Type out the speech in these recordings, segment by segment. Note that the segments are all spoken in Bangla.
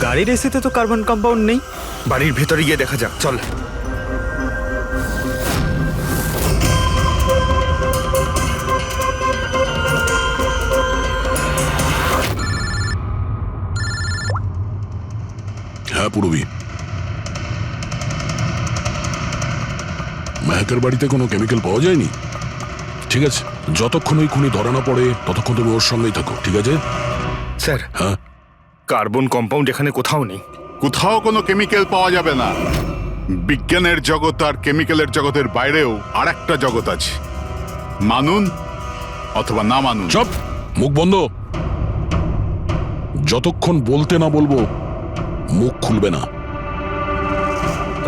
গাড়ির এসিতে তো কার্বন কম্পাউন্ড নেই। বাড়ির ভেতরে গিয়ে দেখা যাক, চল। হ্যাঁ পূরবী, মেহেকের বাড়িতে কোনো কেমিক্যাল পাওয়া যায়নি? ঠিক আছে, যতক্ষণ ওই খুনি ধরা না পড়ে ততক্ষণ তুমি ওর সঙ্গেই থাকো, ঠিক আছে? স্যার, হ্যাঁ, কার্বন কম্পাউন্ড এখানে কোথাও নেই। কোথাও কোনো কেমিক্যাল পাওয়া যাবে না। বিজ্ঞানের জগৎ আর কেমিক্যালের জগতের বাইরেও আর একটা জগৎ আছে, মানুন অথবা না মানুন। চুপ, মুখ বন্ধ। যতক্ষণ বলতে না বলবো মুখ খুলবে না।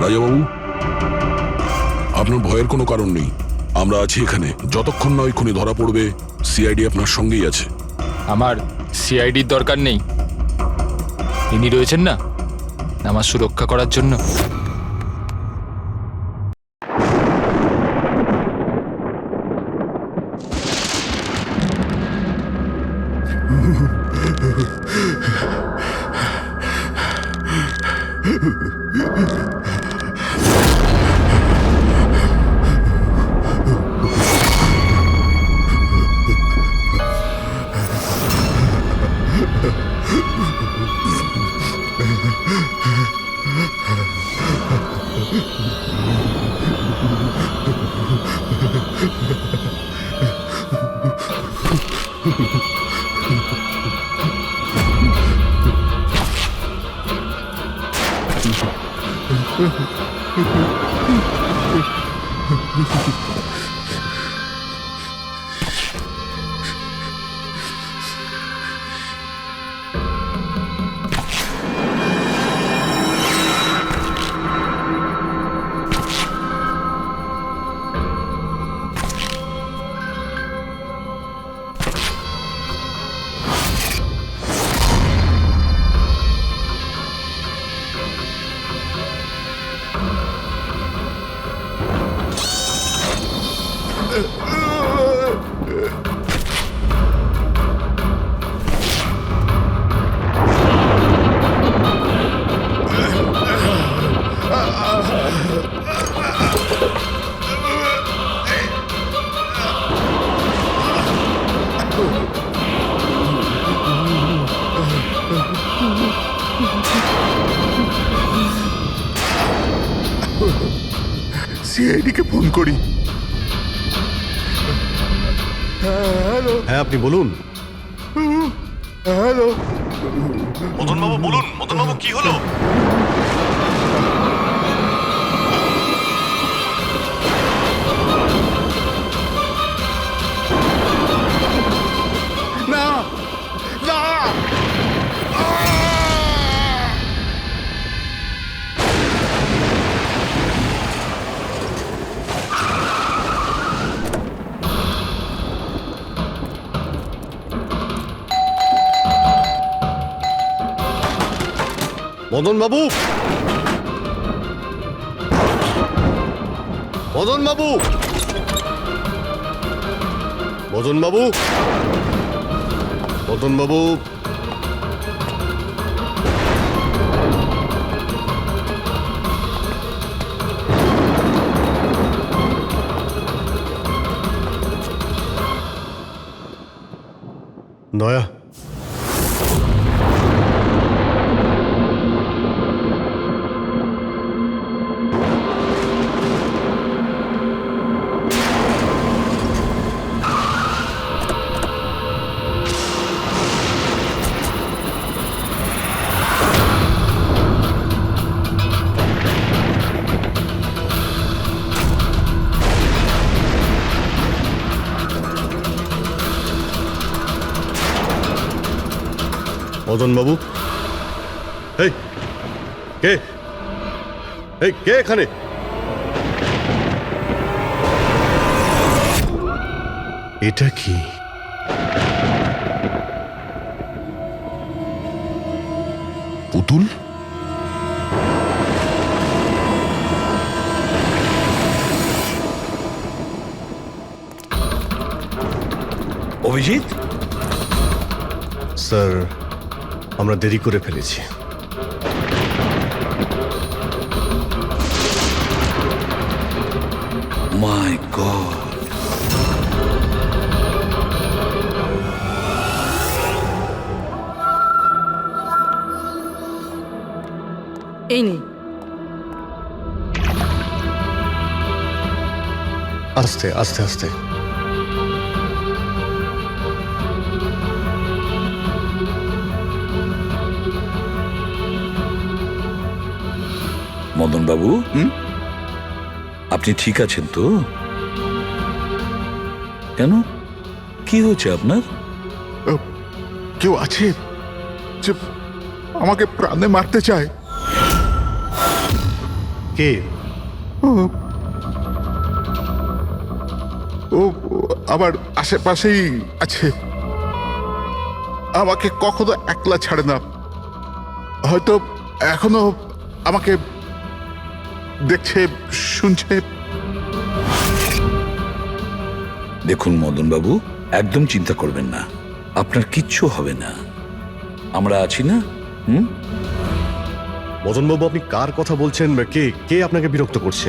রাজাবাবু, আপনার ভয়ের কোনো কারণ নেই, আমরা আছি এখানে। যতক্ষণ না ওই খুনি ধরা পড়বে সিআইডি আপনার সঙ্গেই আছে। আমার সিআইডির দরকার নেই, ইনি রয়েছেন না আমার সুরক্ষা করার জন্য। সিআইডিকে ফোন করি। হ্যালো। হ্যাঁ, আপনি বলুন। হ্যালো। মদনবাবু বলুন, মদনবাবু কি হলো? না না, মদনবাবু, মদনবাবু, মদনবাবু, মদনবাবু, দয়া, মদনবাবু, এই কে? এই কে এখানে? এটা কি? পুতুল? অভিজিৎ, স্যার, আমরা দেরি করে ফেলেছি। মাই গড, এই নিন। আস্তে আস্তে আস্তে। মদন বাবু, আপনি ঠিক আছেন তো? কেন, কি হয়েছে আপনার? কেউ আছে যে আমাকে প্রাণে মারতে চায়? কে? ও আবার আশেপাশেই আছে, আমাকে কখনো একলা ছাড়ে না। হয়তো এখনো আমাকে দেখছে, শুনছে। দেখুন মদন বাবু, একদম চিন্তা করবেন না, আপনার কিচ্ছু হবে না, আমরা আছি না? মদন বাবু, আপনি কার কথা বলছেন? কে কে আপনাকে বিরক্ত করছে?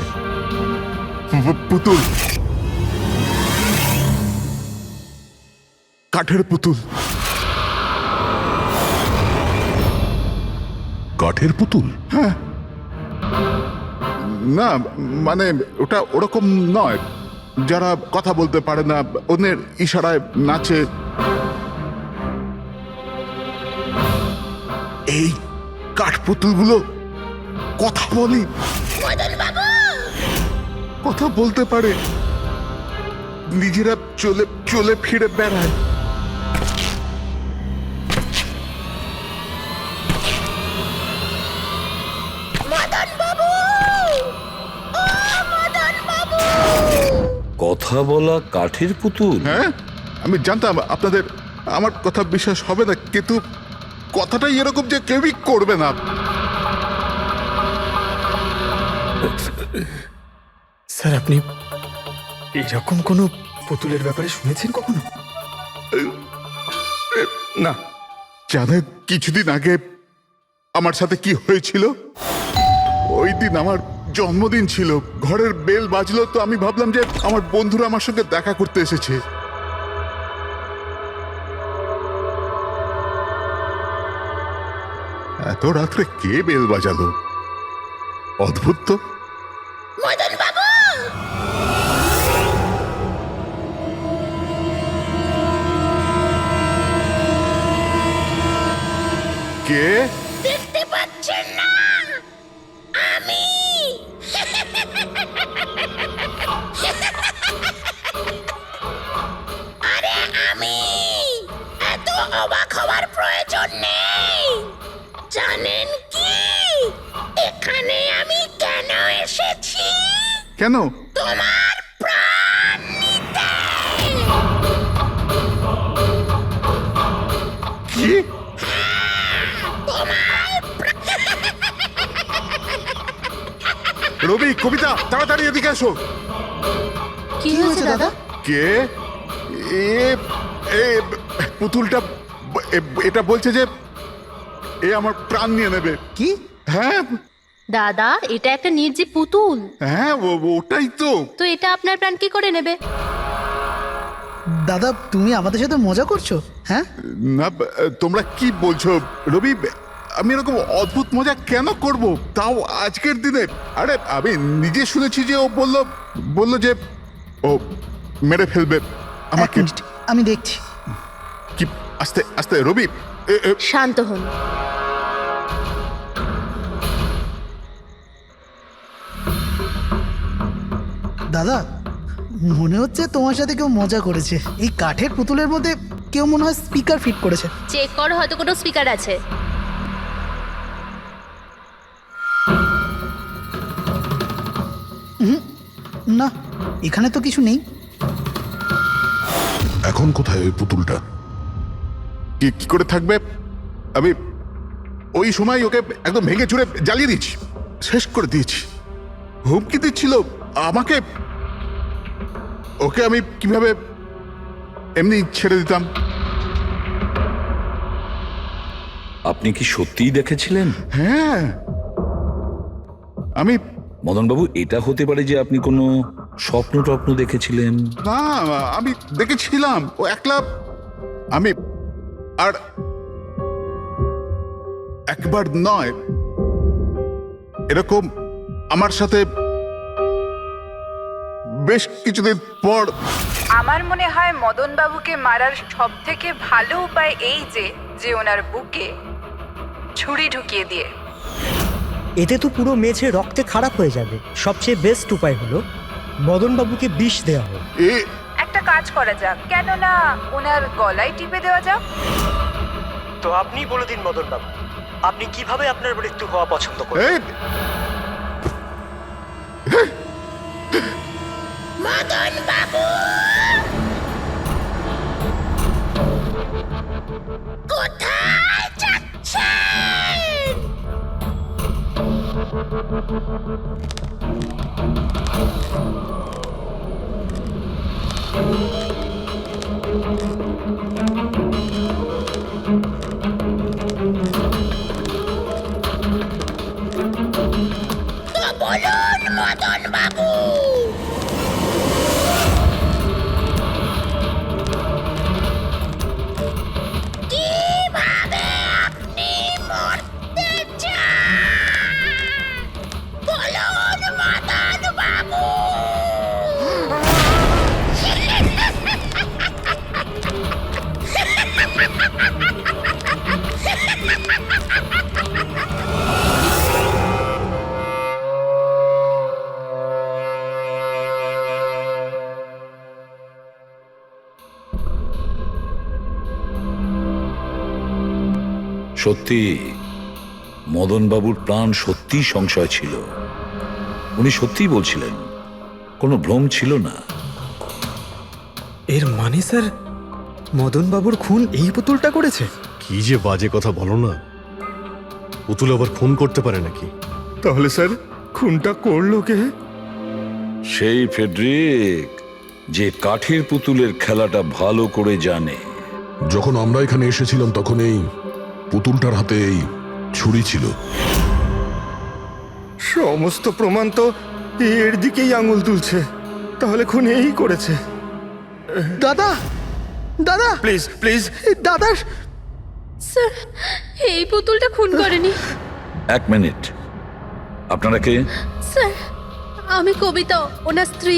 পুতুল, কাঠের পুতুল। কাঠের পুতুল? না মানে ওটা ওরকম নয়, যারা কথা বলতে পারে না, অন্যের ইশারায় নাচে। এই কাঠপুতুলগুলো কথা বলি, কথা বলতে পারে, নিজেরা চলে চলে ফিরে বেড়ায়। কথা বলা কাঠের পুতুল? হ্যাঁ, আমি জানতাম আপনাদের আমার কথা বিশ্বাস হবে না, কিন্তু কথাটাই এরকম যে কেউই করবে না। স্যার, আপনি এরকম কোনো পুতুলের ব্যাপারে শুনেছেন কখনো? না। জানেন কিছুদিন আগে আমার সাথে কি হয়েছিল? ওই দিন আমার জন্মদিন ছিল, ঘরের বেল বাজলো, তো আমি ভাবলাম যে আমার বন্ধুরা আমার সঙ্গে দেখা করতে এসেছে। এত রাত্রে কে বেল বাজালো? অদ্ভুত তো। কে? দেখতে পাচ্ছেন না? আমি আরে আমি, এত অবাক হওয়ার প্রয়োজন নেই। জানেন কি এখানে আমি কেন এসেছি? কেন? তোমার প্রাণ নিতে। কি? রবি, কবিতা, তাড়াতাড়ি এদিকে আসো। কি হয়েছে দাদা? কে? এ এ পুতুলটা এটা বলছে যে এ আমার প্রাণ নিয়ে নেবে। কি? হ্যাঁ দাদা, এটা একটা নির্জীব পুতুল, হ্যাঁ, ওটাই তো। তো এটা আপনার প্রাণ কি করে নেবে? দাদা, তুমি আমাদের সাথে মজা করছো? হ্যাঁ, না, তোমরা কি বলছো? রবি, আমি এরকম অদ্ভুত মজা কেন করব, তাও আজকের দিনে? আরে আমি নিজে শুনেছি যে ও বলল যে ও মেরে ফেলবে এক আমাকে। মিনিট, আমি দেখছি। কি? আস্তে আস্তে রবি। শান্ত হন। দাদা, মনে হচ্ছে তোমার সাথে কেউ মজা করেছে। এই কাঠের পুতুলের মধ্যে কেউ মনে হয় স্পিকার ফিট করেছে। চেক করো, হয়তো কোনো স্পিকার আছে। না, এখানে তো কিছু নেই। এখন কোথায় ওই পুতুলটা? কি করে থাকবে? আমি ওই সময় ওকে একদম ভেঙে চুরে জ্বালিয়ে দিয়েছি, শেষ করে দিয়েছি। হুমকি দিচ্ছিল আমাকে, ওকে আমি কিভাবে এমনি ছেড়ে দিতাম? আপনি কি সত্যিই দেখেছিলেন? হ্যাঁ, আমি মদনবাবু, এটা হতে পারে যে আপনি কোনো স্বপ্ন টপ্ন দেখেছিলেন? না, আমি দেখেছিলাম ও একলা। আমি আর একবার নয়, এরকম আমার সাথে বেশ কিছুদিন পর। আমার মনে হয় মদন বাবুকে মারার সব থেকে ভালো উপায় এই যে ওনার বুকে ছুরি ঢুকিয়ে দিয়ে। এতে তো পুরো মেঝে রক্তে খারাপ হয়ে যাবে। সবচেয়ে বেস্ট উপায় হলো মদনবাবুকে বিষ দেওয়া হোক। একটা কাজ করা যাক, কেননা ওনার গলায় টিপে দেওয়া যাক। তো আপনি বলে দিন মদনবাবু, আপনি কিভাবে আপনার মৃত্যু হওয়া পছন্দ করেন? মদন বাবু, কোথায় যাচ্ছেন? তো বলুন মদন বাবু। কিভাবে আপনি মরতে চান? বলুন মদন বাবু। সত্যি মদনবাবুর প্রাণ সত্যিই সংশয় ছিল। উনি সত্যিই বলছিলেন, কোনো ভ্রম ছিল না। এর মানে স্যার মদন বাবুর খুন এই পুতুলটা করেছে? কি যে বাজে কথা বলো না। পুতুল আবার খুন করতে পারে নাকি? তাহলে স্যার খুনটা করলো কে? সেই ফেডরিক, যে কাঠের পুতুলের খেলাটা ভালো করে জানে। যখন আমরা এখানে এসেছিলাম তখন এই পুতুলটার হাতে এই ছুরি ছিল। সমস্ত প্রমাণ তো এর দিকেই আঙুল তুলছে। তাহলে খুন এই করেছে। দাদা, দাদা, প্লিজ প্লিজ দাদা। স্যার, এই পুতুলটা খুন করেনি। এক মিনিট, আপনারা কে? স্যার, আমি কবিতা, ওনার স্ত্রী,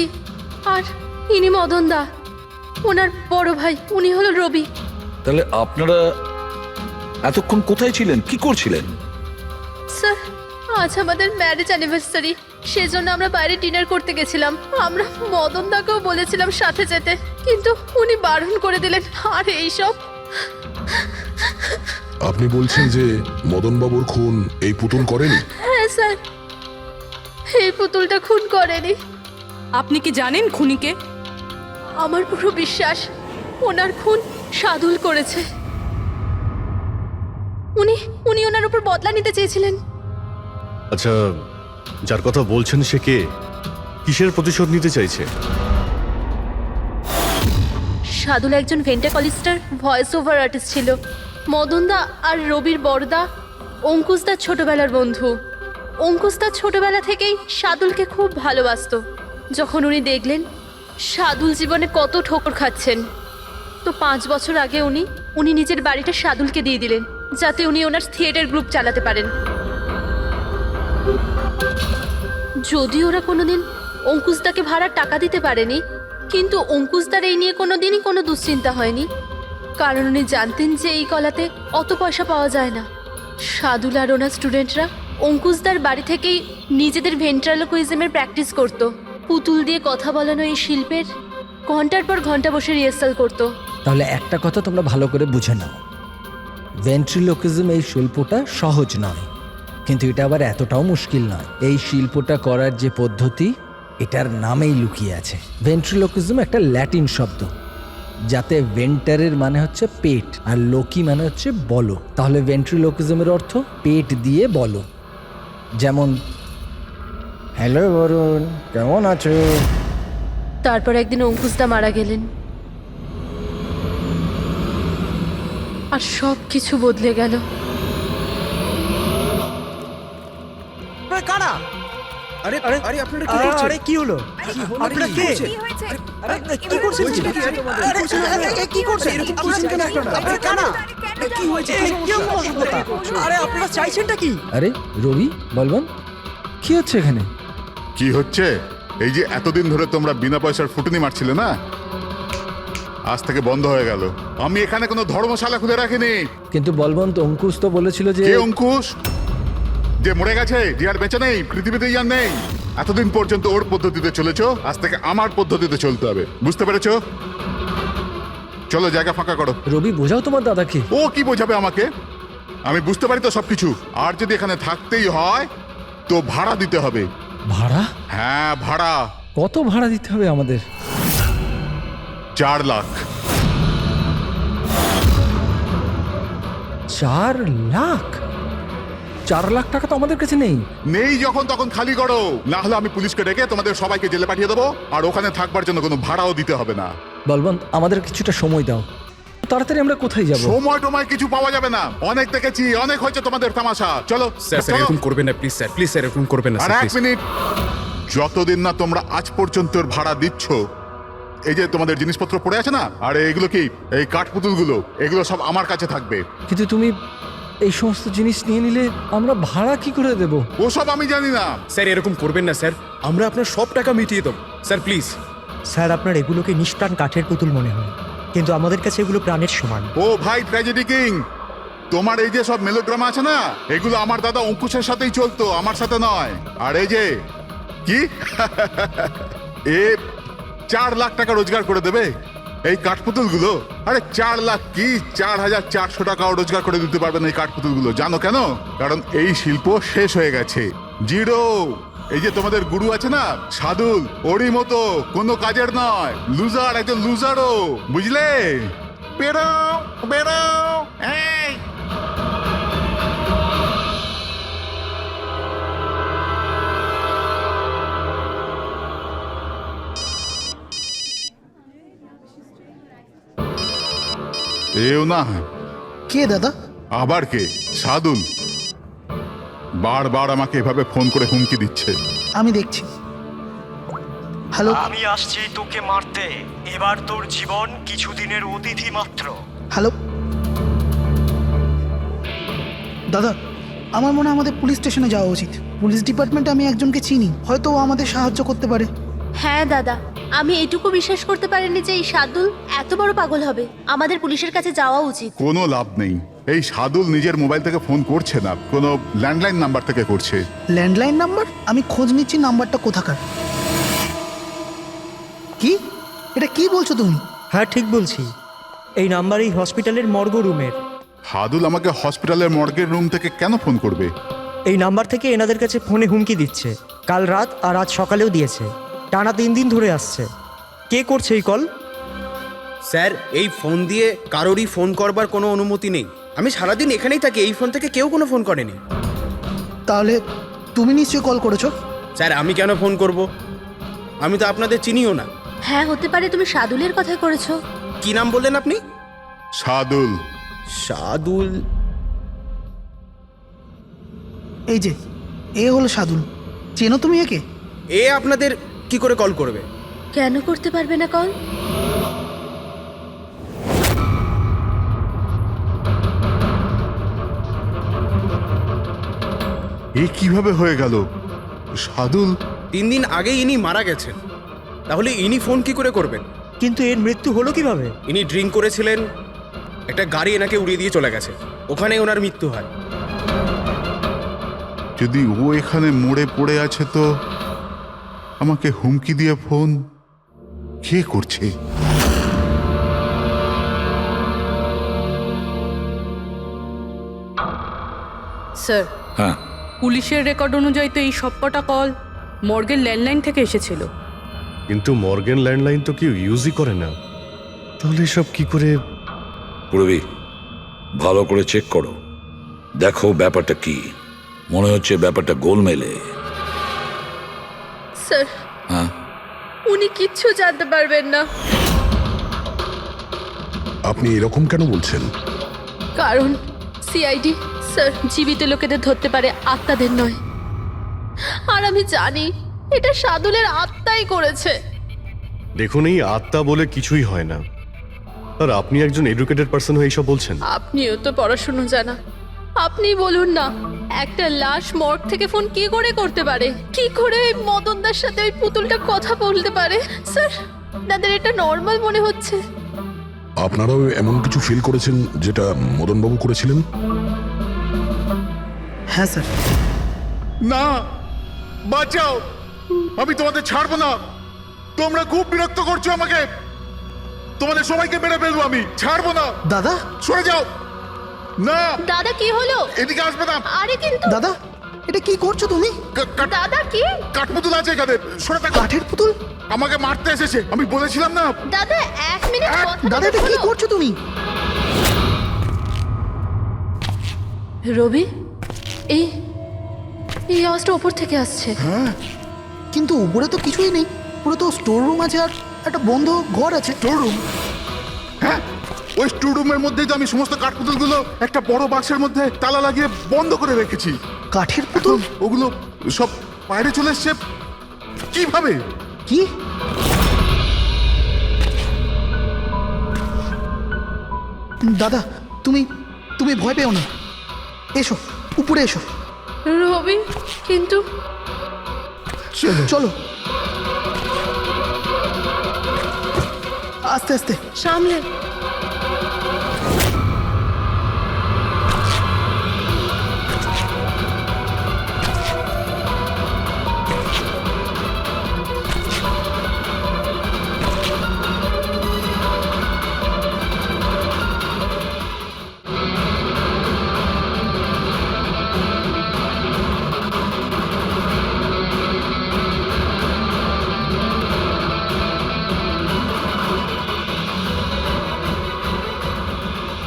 আর ইনি মদন দা, ওনার বড় ভাই। উনি হলো রবি। তাহলে আপনারা এতক্ষণ কোথায় ছিলেন, কি করছিলেন? স্যার, আজ আমাদের ম্যারেজ অ্যানিভার্সারি, সেজন্য আমরা বাইরে ডিনার করতে গেছিলাম। আমরা মদন দাকেও বলেছিলাম সাথে যেতে, কিন্তু উনি বারণ করে দিলেন। আর এইসব। আপনি বলছেন যে মদনবাবুর খুন এই পুতুল করেনি? হ্যাঁ স্যার, এই পুতুলটা খুন করেনি। আপনি কি জানেন খুনিকে? আমার পুরো বিশ্বাস ওনার খুন সাদুল করেছে। উনি ওনার উপর বদলা নিতে চেয়েছিলেন। আচ্ছা, যার কথা বলছেন সে কে? কিসের প্রতিশোধ নিতে চাইছে? সাদুল একজন ভেন্টাকলিস্টার ভয়েস ওভার আর্টিস্ট ছিল। মদনদা আর রবির বড়দা অঙ্কুশদার ছোটবেলার বন্ধু। অঙ্কুশদা ছোটবেলা থেকেই সাদুলকে খুব ভালোবাসতো। যখন উনি দেখলেন সাদুল জীবনে কত ঠোকর খাচ্ছেন, তো 5 বছর আগে উনি নিজের বাড়িটা সাদুলকে দিয়ে দিলেন, যাতে উনি ওনার থিয়েটার গ্রুপ চালাতে পারেন। যদি ওরা কোনোদিন অঙ্কুশদাকে ভাড়ার টাকা দিতে পারেনি, কিন্তু অঙ্কুশদার এই নিয়ে কোনোদিনই কোনো দুশ্চিন্তা হয়নি, কারণ উনি জানতেন যে এই কলাতে অত পয়সা পাওয়া যায় না। সাদুল আর ওনার স্টুডেন্টরা অঙ্কুশদার বাড়ি থেকেই নিজেদের ভেন্ট্রালোকুইজমের প্র্যাকটিস করত। পুতুল দিয়ে কথা বলানো এই শিল্পের ঘন্টার পর ঘন্টা বসে রিহার্সাল করতো। তাহলে একটা কথা তোমরা ভালো করে বুঝে নাও, ভেন্ট্রিলোকিজম এই শিল্পটা সহজ নয়, কিন্তু এটা আবার এতটাও মুশকিল নয়। এই শিল্পটা করার যে পদ্ধতি, এটার নামেই লুকিয়ে আছে। ভেন্ট্রিলোকিজম একটা ল্যাটিন শব্দ, যাতে ভেন্টারের মানে হচ্ছে পেট আর লোকি মানে হচ্ছে বলো। তাহলে ভেন্ট্রিলোকিজমের অর্থ পেট দিয়ে বলো। যেমন, হ্যালো বরুণ, কেমন আছো? তারপর একদিন অঙ্কুশদা মারা গেলেন, আর সব কিছু বদলে গেল। কারা? আরে আরে আরে আপনারা কি করছেন? আরে কি হলো আপনারা কে কি হয়েছে আরে কি করছেন কি করছেন এরকম করছেন কেন আপনারা কারা কি হয়েছে কি অসভ্যতা আরে আপনারা চাইছেনটা কি আরে রবি বলবন কি হচ্ছে এখানে কি হচ্ছে? এই যে এতদিন ধরে তোমরা বিনা পয়সার ফুটুনি মারছিলে না, আজ থেকে বন্ধ হয়ে গেল। আমি এখানে কোনো ধর্মশালা খুলে রাখিনি। কিন্তু বলবন্ত অঙ্কুশ তো বলেছিল যে কে অঙ্কুশ? যে মরে গেছে, যে আর বেঁচে নেই, পৃথিবীতে আর নেই। এতদিন পর্যন্ত ওর পদ্ধতিতে চলেছো, আজ থেকে আমার পদ্ধতিতে চলতে হবে, বুঝতে পেরেছো? চলো জায়গা ফাঁকা করো। রবি বোঝাও তোমার দাদাকে ও কি বোঝাবে আমাকে? আমি বুঝতে পারি তো সবকিছু। আর যদি এখানে থাকতেই হয় তো ভাড়া দিতে হবে। ভাড়া হ্যাঁ ভাড়া, কত ভাড়া দিতে হবে আমাদের 4 লাখ। 4 লাখ 4 লাখ টাকা তো আমাদের কাছে নেই নেই যখন তখন খালি করো, না হলে আমি পুলিশকে ডেকে তোমাদের সবাইকে জেলে পাঠিয়ে দেবো। আর ওখানে থাকবার জন্য কোনো ভাড়াও দিতে হবে না। বলবন্ত আমাদের কিছুটা সময় দাও, তাড়াতাড়ি আমরা কোথায় যাব সময় টময় কিছু পাওয়া যাবে না। অনেক দেখেছি, অনেক হয়েছে তোমাদের তামাশা। চলো স্যার চলো। এরকম করবেন না প্লিজ স্যার, প্লিজ স্যার এরকম করবেন না আর স্যার, এক মিনিট, যতদিন না তোমরা আজ পর্যন্ত ওর ভাড়া দিচ্ছ, এই যে তোমাদের জিনিসপত্র পড়ে আছে না, আর এগুলো কি, এই কাঠপুতুলগুলো, এগুলো সব আমার কাছে থাকবে। কিন্তু তুমি এই সমস্ত জিনিস নিয়ে নিলে আমরা ভাড়া কি করে দেব ওসব আমি জানি না। স্যার এরকম করবেন না স্যার, আমরা আপনার সব টাকা মিটিয়ে দেবো স্যার, প্লিজ। স্যার আপনার এগুলোকে নিষ্প্রাণ কাঠের পুতুল মনে হয়, কিন্তু আমাদের কাছে এগুলো প্রাণের সমান। ও ভাই ট্র্যাজেডি কিং, তোমার এই যে সব মেলোড্রামা আছে না, এগুলো আমার দাদা অঙ্কুশের সাথেই চলতো, আমার সাথে নয়। আর এই যে কি এ 4 লাখ টাকা রোজগার করে দেবে এই কাঠপুতুলগুলো। আরে 4 লাখ কি, 4,400 টাকাও রোজগার করে দিতে পারবেন এই কাঠপুতুলগুলো। জানো কেন? কারণ এই শিল্প শেষ হয়ে গেছে, জিরো। এই যে তোমাদের গুরু আছে না সাদুল, ওরই মতো কোনো কাজের নয়, লুজার, একজন লুজারও, বুঝলে? বেরো বেরো এই। এও না, কে দাদা? আবার কে? সাদুল বারবার আমাকে এভাবে ফোন করে হুমকি দিচ্ছে। আমি দেখছি। হ্যালো আমি আসছি তোকে মারতে, এবার তোর জীবন কিছুদিনের অতিথি মাত্র। হ্যালো দাদা, আমার মনে হয় আমাদের পুলিশ স্টেশনে যাওয়া উচিত। পুলিশ ডিপার্টমেন্টে আমি একজনকে চিনি, হয়তো ও আমাদের সাহায্য করতে পারে। হ্যাঁ দাদা, আমি এটুকু বিশ্বাস করতে পারিনি যে এই সাদুল এত বড় পাগল হবে। আমাদের পুলিশের কাছে যাওয়া উচিত। কোনো লাভ নেই, এই সাদুল নিজের মোবাইল থেকে ফোন করছে না, কোনো ল্যান্ডলাইন নাম্বার থেকে করছে। Landline number? আমি খোঁজ নিচ্ছি নাম্বারটা কোথাকার। কি? এটা কি বলছো তুমি? হ্যাঁ ঠিক বলছি, এই নাম্বার এই হসপিটালের মর্গ রুমের। সাদুল আমাকে হসপিটালের মর্গের রুম থেকে কেন ফোন করবে? এই নাম্বার থেকে এনাদের কাছে ফোনে হুমকি দিচ্ছে, কাল রাত আর আজ সকালেও দিয়েছে, টানা 3 দিন ধরে আসছে। কে করছে এই কল? স্যার এই ফোন দিয়ে কারোরই ফোন করবার কোনো অনুমতি নেই। আমি সারাদিন এখানেই থাকি, এই ফোন থেকে কেউ কোনো ফোন করেনি। তাহলে তুমি নিশ্চয়ই কল করেছো। স্যার আমি কেন ফোন করব? আমি তো আপনাদের চিনিও না। হ্যাঁ হতে পারে তুমি সাদুলের কথাই করেছো। কি নাম বললেন আপনি? সাদুল। সাদুল? এই যে এ হলো সাদুল, চেনো তুমি একে? এ আপনাদের কি করে কল করবে? কেন করতে পারবে না কল? এ কিভাবে হয়ে গেল? সাদুল 3 দিন আগে ইনি মারা গেছেন, তাহলে ইনি ফোন কি করে করবেন? কিন্তু এর মৃত্যু হলো কিভাবে? ইনি ড্রিঙ্ক করেছিলেন, একটা গাড়ি এনাকে উড়িয়ে দিয়ে চলে গেছে, ওখানে ওনার মৃত্যু হয়। যদি ও এখানে মরে পড়ে আছে তো আমাকে হুমকি দিয়ে ফোন কে করছে? স্যার হ্যাঁ পুলিশের রেকর্ড অনুযায়ী তো এই সবকটা কল মর্গের ল্যান্ডলাইন থেকে এসেছিল। কিন্তু মর্গেন ল্যান্ডলাইন তো কেউ ইউজই করে না, তাহলে সব কি করে? পুরবি ভালো করে চেক করো, দেখো ব্যাপারটা কি। মনে হচ্ছে ব্যাপারটা গোলমেলে। স্যার হ্যাঁ উনি কিচ্ছু জানতে পারবেন না, আপনি এরকম কেন বলছেন? কারণ সিআইডি স্যার জীবিত লোকেদের ধরতে পারে, আত্মাদের নয়। আর আমি জানি এটা সাদুলের আত্মাই করেছে। দেখুন, এই আত্মা বলে কিছুই হয় না। আর আপনি একজন এডুকেটেড পার্সন হয়ে এইসব বলছেন? আপনিও তো পড়াশুনো জানা, আপনি বলুন না, একটা লাশ মর্গ থেকে ফোন কি করে করতে পারে? কি করে ওই মদনদার সাথে ওই পুতুলটা কথা বলতে পারে? স্যার, আপনাদের এটা নর্মাল মনে হচ্ছে? আপনারাও এমন কিছু ফিল করেছেন যেটা মদনবাবু করেছিলেন? হ্যাঁ স্যার। না, বাঁচাও, আমি তোমাদের ছাড়বো না। তোমরা খুব বিরক্ত করছো আমাকে। তোমাদের সবাইকে মেরে ফেলবো আমি, ছাড়বো না। দাদা, সরে যাও। না, দাদা কি হলো? এদিকে আসবে না। আরে কিন্তু দাদা, এটা কি করছো তুমি? দাদা কি? কাঠপুতুল আছে এখানে, সরে থাকো। কাঠের পুতুল? আমাকে মারতে এসেছে, আমি বলেছিলাম না। দাদা 1 মিনিট দাদা, এটা কি করছো তুমি? রবি, এই এই আওয়াজটা ওপর থেকে আসছে। কিন্তু উপরে তো কিছুই নেই, পুরো তো স্টোর রুম আছে আর একটা বন্ধ ঘর আছে। Store room? হ্যাঁ, ওই স্টোর রুমের মধ্যেই তো আমি সমস্ত কাঠপুতুলগুলো একটা বড় বাক্সের মধ্যে তালা লাগিয়ে বন্ধ করে রেখেছি। কাঠের পুতুল? ওগুলো সব বাইরে চলে এসছে কিভাবে? কি? দাদা, তুমি ভয় পেও না, এসো উপরে এসো। রবি, কিন্তু চলো আস্তে আস্তে সামলে।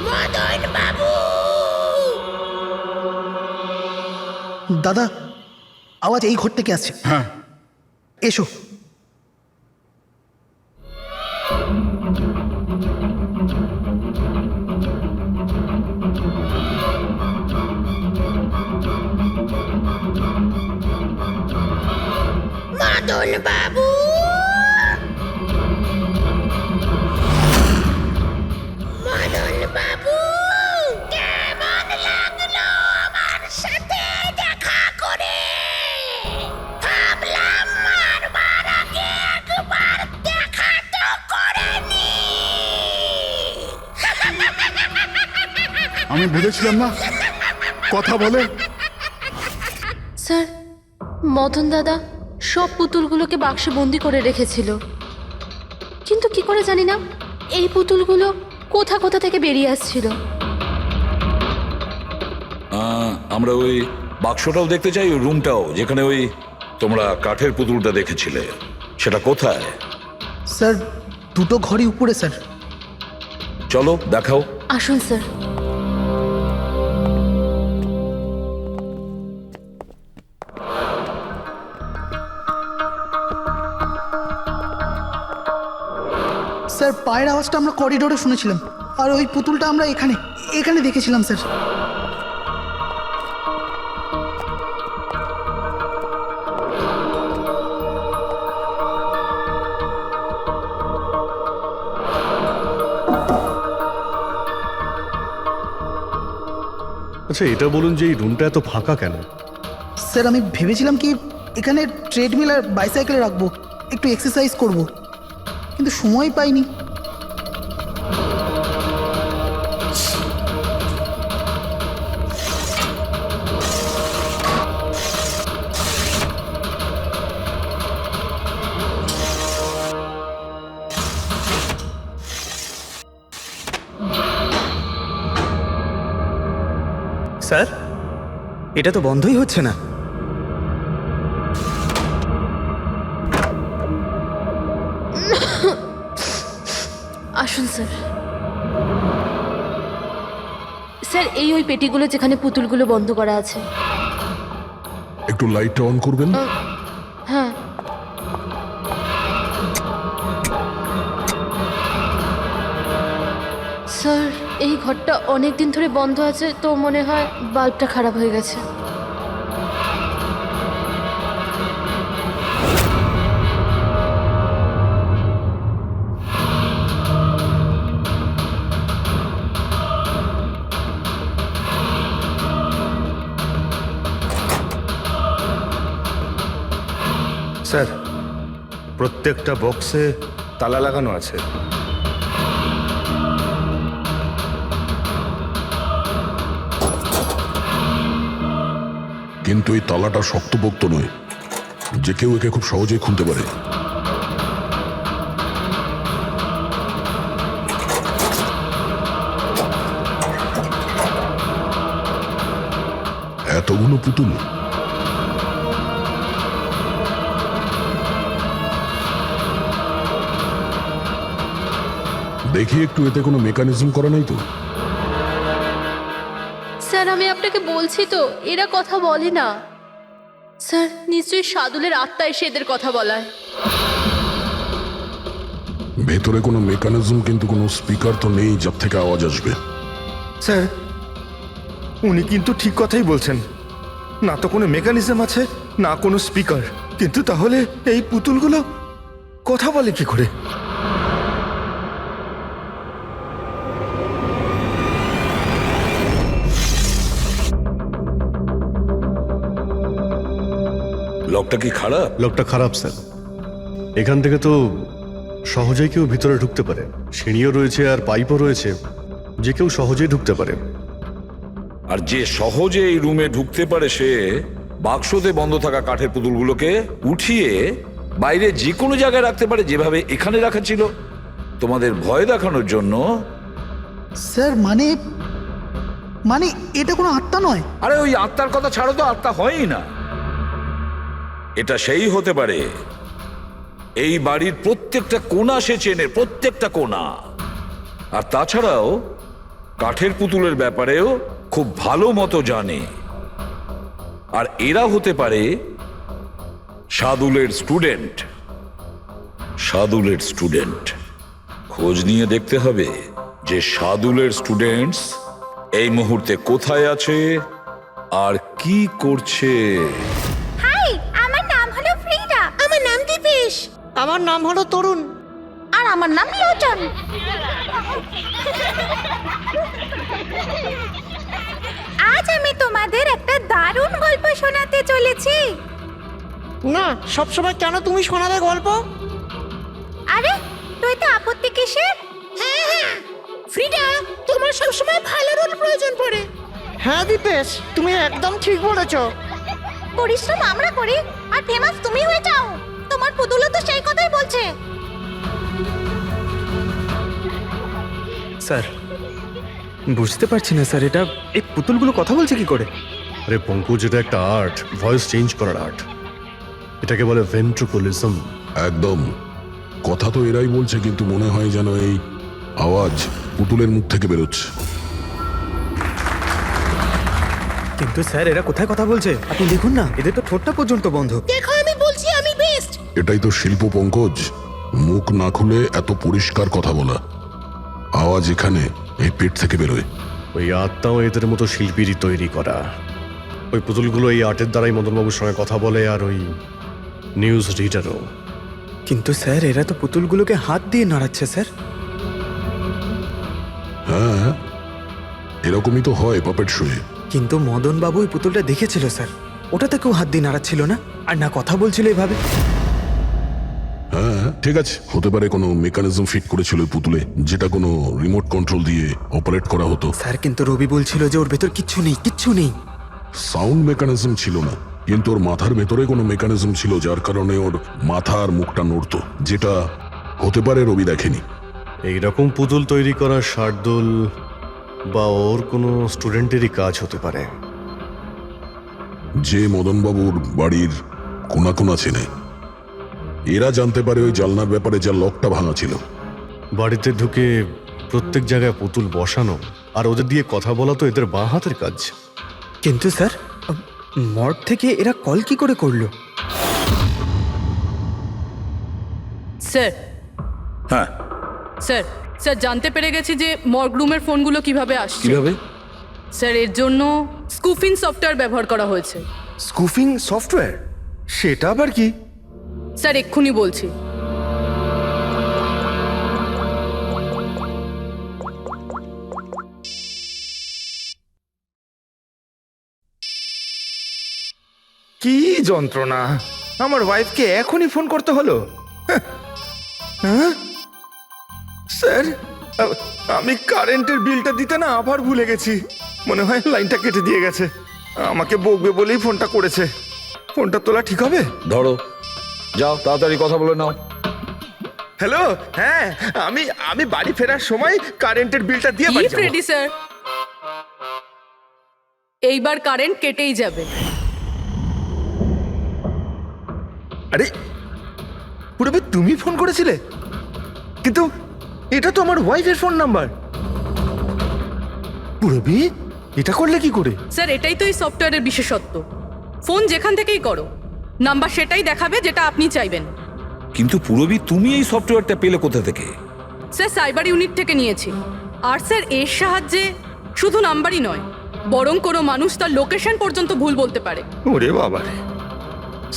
মদন বাবু, দাদা, আওয়াজ এই ঘর থেকে আসছে। হ্যাঁ, এসো। মদন বাবু, মদন বাবু, কেমন লাগলো আমার সাথে দেখা করে? ভাবলাম মারবার আগে একবার দেখা তো করে নি। আমি বুঝেছিলাম না, কথা বলে। স্যার, মদন দাদা সব পুতুলগুলোকে বাক্সে বন্দি করে রেখেছিল, কিন্তু কি করে জানি না এই পুতুলগুলো কোথা কোথা থেকে বেরিয়ে আসছিল। আমরা ওই বাক্সটাও দেখতে চাই, ওই রুমটাও যেখানে ওই তোমরা কাঠের পুতুলটা দেখেছিলে, সেটা কোথায়? স্যার, দুটো ঘরই উপরে স্যার। চলো দেখাও। আসুন স্যার। স্যার, পায়ের আওয়াজটা আমরা করিডোরে শুনেছিলাম, আর ওই পুতুলটা আমরা এখানে দেখেছিলাম স্যার। আচ্ছা, এটা বলুন যে এই রুমটা এত ফাঁকা কেন? স্যার, আমি ভেবেছিলাম কি এখানে ট্রেডমিল আর বাইসাইকেল রাখবো, একটু এক্সারসাইজ করব, কিন্তু সময় পাইনি। স্যার, এটা তো বন্ধই হচ্ছে না। আসুন স্যার। স্যার, এই ওই পেটিগুলো যেখানে পুতুলগুলো বন্ধ করা আছে। একটু লাইটটা অন করবেন? হ্যাঁ। স্যার, এই ঘরটা অনেক দিন ধরে বন্ধ আছে, তো মনে হয় বাল্বটা খারাপ হয়ে গেছে। স্যার প্রত্যেকটা বক্সে তালা লাগানো আছে। কিন্তু এই তালাটা শক্তপোক্ত নয় যে কেউ একে খুব সহজেই খুলতে পারে। এতগুলো পুতুল, দেখি একটু এতে কোনো মেকানিজম করা নাই তো? স্যার আমি আপনাকে বলছি তো এরা কথা বলে না। স্যার নিশ্চয়ই সাদুলের আত্মা এসে এদের কথা বলায়। ভেতরে কোনো মেকানিজম কিন্তু কোনো স্পিকার তো নেই যার থেকে আওয়াজ আসবে। স্যার উনি কিন্তু ঠিক কথাই বলছেন, না তো কোনো মেকানিজম আছে না কোনো স্পিকার। কিন্তু তাহলে এই পুতুলগুলো কথা বলে কি করে? লকটা কি খারাপ? লোকটা খারাপ স্যার। এখান থেকে তো সহজেই কেউ ভিতরে ঢুকতে পারে, সিঁড়িও রয়েছে আর পাইপও রয়েছে, যে কেউ সহজেই ঢুকতে পারে। আর যে সহজে এই রুমে ঢুকতে পারে সে বাক্সতে বন্ধ থাকা কাঠের পুতুলগুলোকে উঠিয়ে বাইরে যে কোনো জায়গায় রাখতে পারে, যেভাবে এখানে রাখা ছিল তোমাদের ভয় দেখানোর জন্য। স্যার মানে মানে এটা কোনো আত্মা নয়। আরে ওই আত্মার কথা ছাড়ো তো, আত্মা হয়ই না। এটা সেই হতে পারে এই বাড়ির প্রত্যেকটা কোণা সে চেনে, প্রত্যেকটা কোণা। আর তাছাড়াও কাঠের পুতুলের ব্যাপারেও খুব ভালো মতো জানে। আর এরা হতে পারে সাদুলের স্টুডেন্ট। সাদুলের স্টুডেন্ট খোঁজ নিয়ে দেখতে হবে যে সাদুলের স্টুডেন্টস এই মুহূর্তে কোথায় আছে আর কি করছে। হাই, আমার নাম হলো ফ্রিডা। আমার নাম দীপেশ। আমার নাম হলো তরুণ। আর আমার নাম লোচন। আজ আমি তোমাদের একটা দারুণ গল্প শোনাতে চলেছি। না, সবসময় কেন তুমি শোনাবে গল্প? আরে তুই তো আপত্তি কিসের? হ্যাঁ হ্যাঁ ফ্রিডা, তোমার সবসময় ভালো রোল প্রয়োজন পড়ে। হ্যাঁ দীপেশ, তুমি একদম ঠিক বলেছো। পরিশ্রম আমরা করি আর ফেমাস তুমি হয়ে যাও। তোমার পুতুলও তো সেই কথাই বলছে। স্যার বুঝতে পারছি না স্যার, এটা এই পুতুলগুলো কথা বলছে কি করে? আরে পঙ্কজ, এটা একটা আর্ট, ভয়েস চেঞ্জ করার আর্ট। এটাকে বলে ভেন্ট্রিকুলিজম। একদম কথা তো এরাই বলছে, কিন্তু মনে হয় যেন এই আওয়াজ পুতুলের মুখ থেকে বেরোচ্ছে। কিন্তু স্যার এরা কোথায় কথা বলছে আপনি দেখুন না, এদের তো ঠোঁটটা পর্যন্ত বন্ধ। দেখো আমি বলছি আমি বেস্ট। এটাই তো শিল্প পঙ্কজ, মুখ না খুলে এত পরিষ্কার কথা বলা। আওয়াজ এখানে এই পেট থেকে বেরোয়। ওই আত্মাও এদের মতো শিল্পীরই তৈরি করা। ওই পুতুলগুলো এই আর্টের দ্বারাই মদনবাবুর সঙ্গে কথা বলে, আর ওই নিউজ রিডারও। কিন্তু স্যার এরা তো পুতুলগুলোকে হাত দিয়ে নাড়াচ্ছে স্যার। হ্যাঁ এরকমই তো হয় পাপেট শোয়ে। কিন্তু মদন বাবু ওই পুতুলটা দেখেছিল স্যার, ওটাতে কেউ হাত দিয়ে নাড়াচ্ছিল না আর না কথা বলছিল এভাবে। হ্যাঁ ঠিক আছে, হতে পারে কোনো মেকানিজম ফিট করেছিল ওই পুতুলে, যেটা কোনো রিমোট কন্ট্রোল দিয়ে অপারেট করা হতো। স্যার কিন্তু রবি বলছিল যে ওর ভেতর কিচ্ছু নেই, কিচ্ছু নেই। সাউন্ড মেকানিজম ছিল না, কিন্তু ওর মাথার ভেতরে কোনো মেকানিজম ছিল যার কারণে ওর মাথা আর মুখটা নড়তো, যেটা হতে পারে রবি দেখেনি। এইরকম পুতুল তৈরি করা শার্দুল বা ওর কোনো স্টুডেন্টেরই কাজ হতে পারে, যে মদনবাবুর বাড়ির কোনা কোনা চেনে। এরা জানতে পারে ওই জালনার ব্যাপারে, যা লকটা ভাঙা ছিল। বাড়িতে ঢুকে প্রত্যেক জায়গায় পুতুল বসানো আর ওদের দিয়ে কথা বলা তো এদের বাঁ হাতের কাজ। কিন্তু স্যার মর্গ থেকে এরা কল কি করে করলো? স্যার হ্যাঁ স্যার স্যার জানতে পেরে গেছি যে মর্গ রুমের ফোনগুলো কিভাবে আসছে। কিভাবে? স্যার এর জন্য স্কুফিং সফটওয়্যার ব্যবহার করা হয়েছে। স্কুফিং সফটওয়্যার? সেটা আবার কি? স্যার এক্ষুনি বলছি। কি যন্ত্রণা! আমার ওয়াইফকে এখনই ফোন করতে হলো? হ্যাঁ স্যার, আমি কারেন্টের বিলটা দিতে না আবার ভুলে গেছি। মনে হয় লাইনটা কেটে দিয়ে গেছে। আমাকে বকবে বলেই ফোনটা করেছে। ফোনটা তোলা ঠিক হবে? ধরো, যাও তাড়াতাড়ি কথা বলে নাও। হ্যালো, হ্যাঁ, আমি বাড়ি ফেরার সময় কারেন্টের বিলটা দিয়ে বাড়ি যাবো। রেডি স্যার, এইবার কারেন্ট কেটেই যাবে। আরে পুরবি, তুমি ফোন করেছিলে? কিন্তু এটা তো আমার ওয়াইফের ফোন নাম্বার। পুরবি, এটা করলে কি করে? স্যার, এটাই তো এই সফটওয়্যারের বিশেষত্ব। ফোন যেখান থেকেই করো, নাম্বার সেটাই দেখাবে যেটা আপনি চাইবেন। কিন্তু পুরবি, তুমি এই সফটওয়্যারটা পেলে কোথা থেকে? স্যার, সাইবার ইউনিট থেকে নিয়েছি। আর স্যার, এর সাহায্যে শুধু নাম্বারই নয়, বরং কোনো মানুষ তার লোকেশন পর্যন্ত ভুল বলতে পারে। ওরে বাবা রে,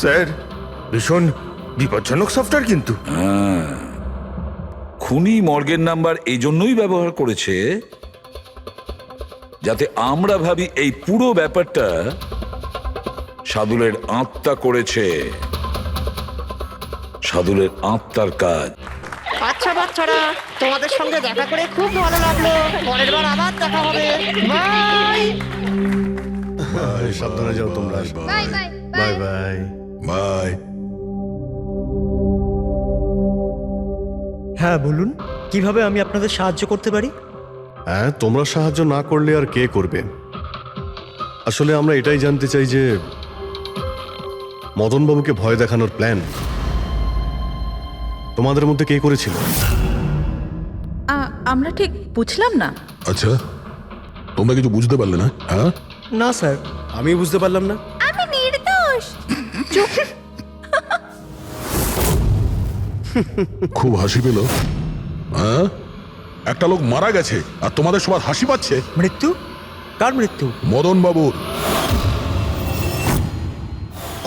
স্যার ভীষণ বিপজ্জনক সফটওয়্যার কিন্তু। খুনি মর্গের নাম্বার এই জন্যই ব্যবহার করেছে যাতে আমরা ভাবি এই পুরো ব্যাপারটা সাদুলের আত্মা করেছে। সাদুলের আত্মার কাজ। আচ্ছা বাচ্চারা, তোমাদের সঙ্গে দেখা করে খুব ভালো লাগলো। পরের বার আবার দেখা হবে। বাই সাবধানে যাও তোমরা। Bye bye bye bye bye. হ্যাঁ বলুন, কিভাবে আমি আপনাদের সাহায্য করতে পারি? হ্যাঁ, তোমরা সাহায্য না করলে আর কে করবে? আসলে আমরা এটাই জানতে চাই যে মদনবাবুকে ভয় দেখানোর প্ল্যান তোমাদের মধ্যে কে করেছিল? আমরা ঠিক বুঝলাম না। আচ্ছা, তোমরা কিছু বুঝতে পারলে না? হ্যাঁ, না স্যার, আমি বুঝতে পারলাম না। আমি নির্দোষ। চুপ। খুব হাসি পেল। হ্যাঁ, একটা লোক মারা গেছে আর তোমাদের সবার হাসি পাচ্ছে। মৃত্যু? কার মৃত্যু? মদন বাবুর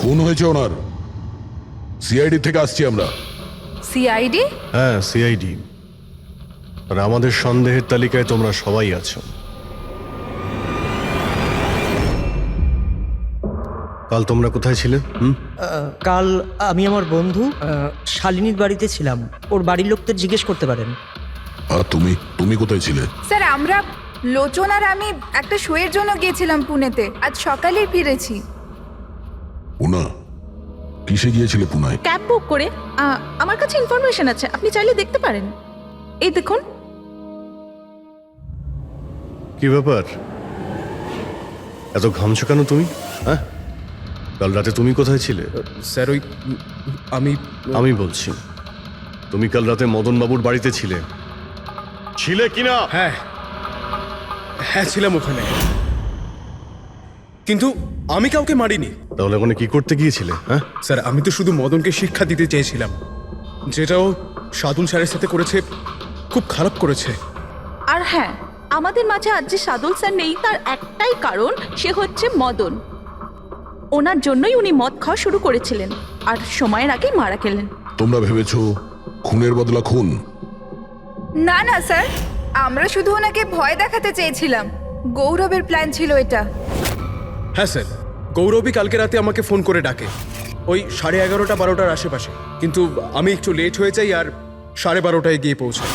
খুন হয়েছে ওনার। সিআইডি থেকে আসছি আমরা। সিআইডি? হ্যাঁ, সিআইডি। আর আমাদের সন্দেহের তালিকায় তোমরা সবাই আছো। কাল তোমরা কোথায় ছিলে? কাল আমি আমার বন্ধু শালিনীর বাড়িতে ছিলাম। ওর বাড়ির লোকদের জিজ্ঞেস করতে পারেন। আর তুমি তুমি কোথায় ছিলে? স্যার, আমরা লোচন আর আমি একটা শোয়ের জন্য গিয়েছিলাম পুনেতে। আজ সকালেই ফিরেছি। পুনা? কিসে গিয়েছিলে পুনায়? ক্যাব বুক করে। আমার কাছে ইনফরমেশন আছে, আপনি চাইলে দেখতে পারেন। এই দেখুন। কি ব্যাপার, এত ঘামছো কেন তুমি? হ্যাঁ, কাল রাতে তুমি কোথায় ছিলে? স্যার, ওই আমি বলছি, তুমি কাল রাতে মদনবাবুর বাড়িতে ছিলে কিনা? হ্যাঁ হ্যাঁ, ছিলাম ওখানে, কিন্তু আমি কাউকে মারিনি। তাহলে ওখানে কি করতে গিয়েছিলে? হ্যাঁ স্যার, আমি তো শুধু মদনকে শিক্ষা দিতে চেয়েছিলাম, যেটাও সাদুল স্যারের সাথে করেছে, খুব খারাপ করেছে। আর হ্যাঁ, আমাদের মাঝে আজ যে সাদুল স্যার নেই তার একটাই কারণ, সে হচ্ছে মদন। ওনার জন্যই উনি মদ খাওয়া শুরু করেছিলেন আর সময়ের আগেই মারা গেলেন। তোমরা ভেবেছো খুনের বদলা খুন? না না স্যার, আমরা শুধু ওনাকে ভয় দেখাতে চেয়েছিলাম। গৌরবের প্ল্যান ছিল এটা। হ্যাঁ স্যার, গৌরবই কালকে রাতে আমাকে ফোন করে ডাকে, ওই 11:30 12টার আশেপাশে। কিন্তু আমি একটু লেট হয়ে যাই আর 12:30টায় গিয়ে পৌঁছাই।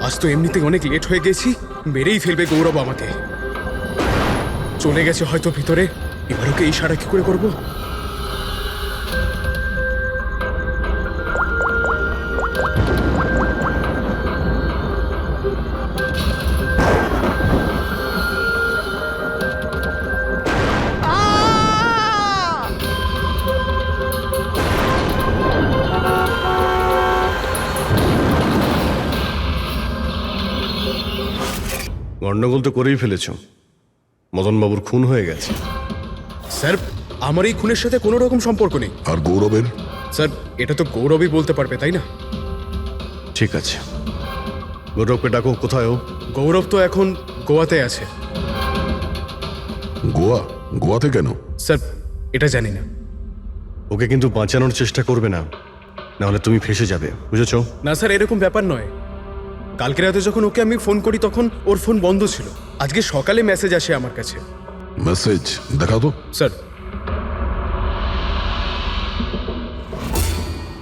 আজ তো এমনিতেই অনেক লেট হয়ে গেছি, মেরেই ফেলবে গৌরব আমাকে। চলে গেছে হয়তো ভিতরে, এবার ওকে ইশারা কি করে করবো? গন্ডগোল তো করেই ফেলেছ, মদনবাবুর খুন হয়ে গেছে। স্যার, আমার এই খুনের সাথে কোনো রকম সম্পর্ক নেই। আর গৌরবের? স্যার, এটা তো গৌরবই বলতে পারবে, তাই না? ঠিক আছে, গৌরবকে ডাকো। কোথায় ও? গৌরব তো এখন গোয়াতে আছে। গোয়া? গোয়াতে কেন? স্যার, এটা জানি না। ওকে কিন্তু বাঁচানোর চেষ্টা করবে না, নাহলে তুমি ফেঁসে যাবে, বুঝেছো? না স্যার, এরকম ব্যাপার নয়। কালকে রাতে যখন ওকে আমি ফোন করি তখন ওর ফোন বন্ধ ছিল। আজকে সকালে মেসেজ আসে আমার কাছে। মেসেজ দেখা তো। স্যার,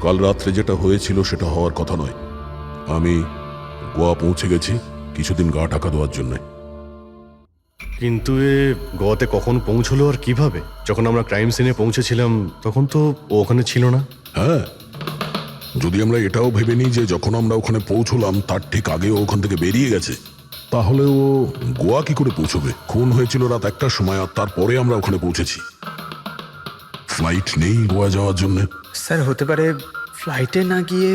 কাল রাত্রে যেটা হয়েছিল সেটা হওয়ার কথা নয়। আমি গোয়া পৌঁছে গেছি কিছুদিন গা ঢাকা দেওয়ার জন্য। কিন্তু এ গোয়াতে কখন পৌঁছলো আর কিভাবে? যখন আমরা ক্রাইম সিনে পৌঁছেছিলাম তখন তো ও ওখানে ছিল না। হ্যাঁ, যদি আমরা এটাও ভেবে নিই যে যখন আমরা ওখানে পৌঁছলাম তার ঠিক আগেও ওখান থেকে বেরিয়ে গেছে, তাহলে ও গোয়া কি করে পৌঁছবে? খুন হয়েছিল রাত 1টার সময় আর তারপরে আমরা ওখানে পৌঁছেছি। ফ্লাইট নেই গোয়া যাওয়ার জন্য। স্যার হতে পারে ফ্লাইটে না গিয়ে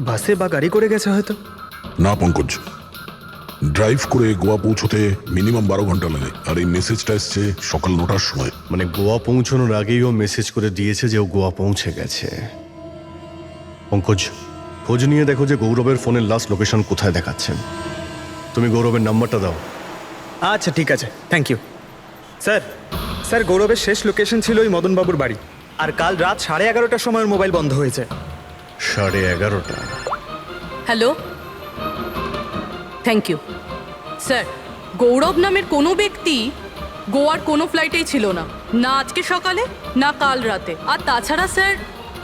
বাসে বা গাড়ি করে গেছে হয়তো। না পঙ্কজ, ড্রাইভ করে গোয়া পৌঁছতে মিনিমাম 12 ঘন্টা লাগে, আর এই মেসেজটা এসছে সকাল 9টার সময়। মানে গোয়া পৌঁছানোর আগেই ও মেসেজ করে দিয়েছে যে ও গোয়া পৌঁছে গেছে। পঙ্কজ, খোঁজ নিয়ে দেখো যে গৌরবের ফোনের লাস্ট লোকেশন কোথায় দেখাচ্ছে। তুমি গৌরবের নাম্বারটা দাও। আচ্ছা ঠিক আছে, থ্যাংক ইউ স্যার। স্যার গৌরবের শেষ লোকেশন ছিল ওই মদনবাবুর বাড়ি, আর কাল রাত 11:30টার সময় ওর মোবাইল বন্ধ হয়েছে। 11:30? Hello, thank you sir. Gaurav নামের কোনো ব্যক্তি গোয়ার কোনো ফ্লাইটেই ছিল না, না আজকে সকালে না কাল রাতে। আর তাছাড়া স্যার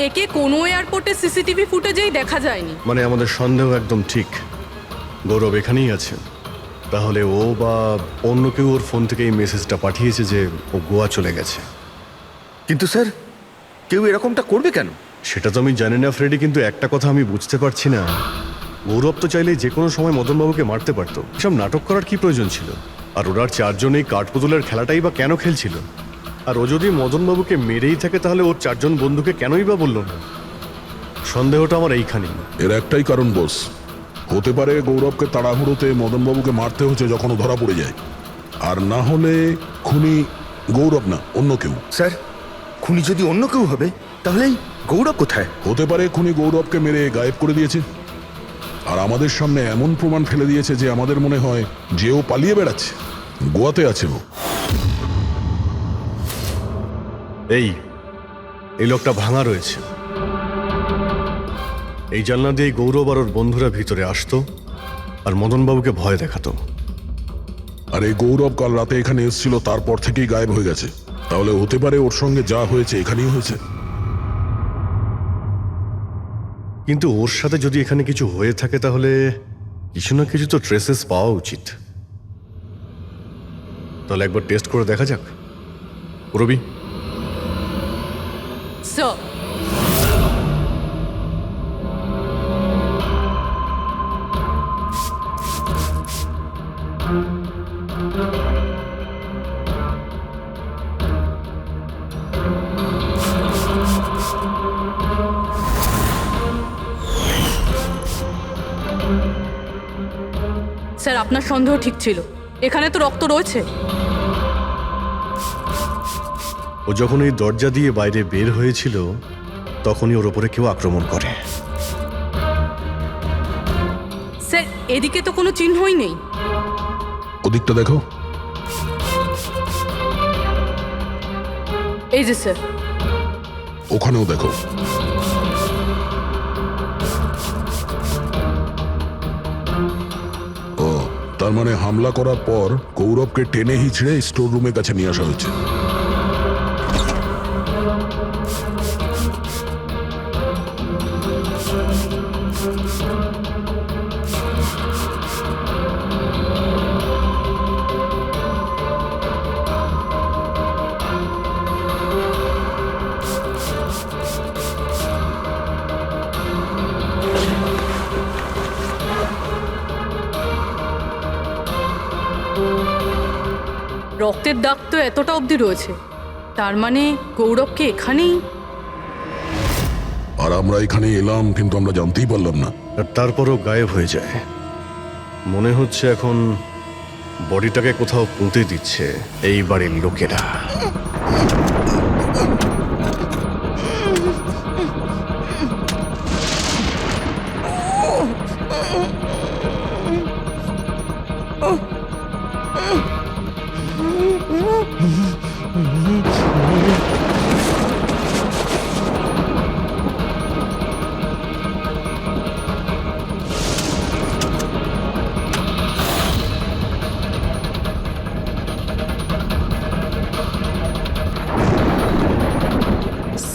একে কোনো এয়ারপোর্টে সিসিটিভি ফুটেজেই দেখা যায়নি। মানে আমাদের সন্দেহ একদম ঠিক, গৌরব এখানেই আছে। তাহলে ও বা অন্য কেউ ওর ফোন থেকে এই মেসেজটা পাঠিয়েছে যে ও গোয়া চলে গেছে। কিন্তু স্যার কেউ এরকমটা করবে কেন? সেটা তো আমি জানি না ফ্রেডি, কিন্তু একটা কথা আমি বুঝতে পারছি না, গৌরব তো চাইলেই যে কোনো সময় মদনবাবুকে মারতে পারতো। এসব নাটক করার কি প্রয়োজন ছিল? আর ওরা 4 জন এই কাঠপুতুলের খেলাটাই বা কেন খেলছিল? আর ও যদি মদনবাবুকে মেরেই থাকে তাহলে ওর 4 জন বন্ধুকে কেনই বা বললো না? সন্দেহটা আমার এইখানেই। এর একটাই কারণ বস, হতে পারে গৌরবকে তাড়াহুড়োতে মদনবাবুকে মারতে হচ্ছে যখন ও ধরা পড়ে যায়, আর না হলে খুনি গৌরব না অন্য কেউ। স্যার খুনি যদি অন্য কেউ হবে তাহলে এই গৌরব কোথায়? হতে পারে খুনি গৌরবকে মেরে গায়েব করে দিয়েছে, আর আমাদের সামনে এমন প্রমাণ ফেলে দিয়েছে যে আমাদের মনে হয় যে ও পালিয়ে বেড়াচ্ছে, গোয়াতে আছে ও। এই লোকটা ভাঙা রয়েছে। এই জানলা দিয়ে গৌরব আর ওর বন্ধুরা ভিতরে আসতো আর মদনবাবুকে ভয় দেখাতো। আর এই গৌরব কাল রাতে এখানে এসেছিল, তারপর থেকেই গায়েব হয়ে গেছে। তাহলে হতে পারে ওর সঙ্গে যা হয়েছে এখানেই হয়েছে। কিন্তু ওর সাথে যদি এখানে কিছু হয়ে থাকে তাহলে কিছু না কিছু তো ট্রেসেস পাওয়া উচিত। তাহলে একবার টেস্ট করে দেখা যাক। রবি, স্যার স্যার আপনার সন্দেহ ঠিক ছিল, এখানে তো রক্ত রয়েছে। ও যখন এই দরজা দিয়ে বাইরে বের হয়েছিল তখনই ওর ওপরে কেউ আক্রমণ করে। স্যার এদিকে তো কোনো চিহ্নই নেই। ওদিকটা দেখো। এই যে স্যার। ওখানেও দেখো। ও, তার মানে হামলা করার পর গৌরবকে টেনে হিচড়ে স্টোর রুমের কাছে নিয়ে আসা হয়েছে। রক্তের দাগ তো এতটা অবধি রয়েছে, তার মানে গৌরবকে এখানেই। আর আমরা এখানে এলাম কিন্তু আমরা জানতেই পারলাম না। আর তারপরও গায়েব হয়ে যায়। মনে হচ্ছে এখন বডিটাকে কোথাও পুঁতে দিচ্ছে এই বাড়ির লোকেরা।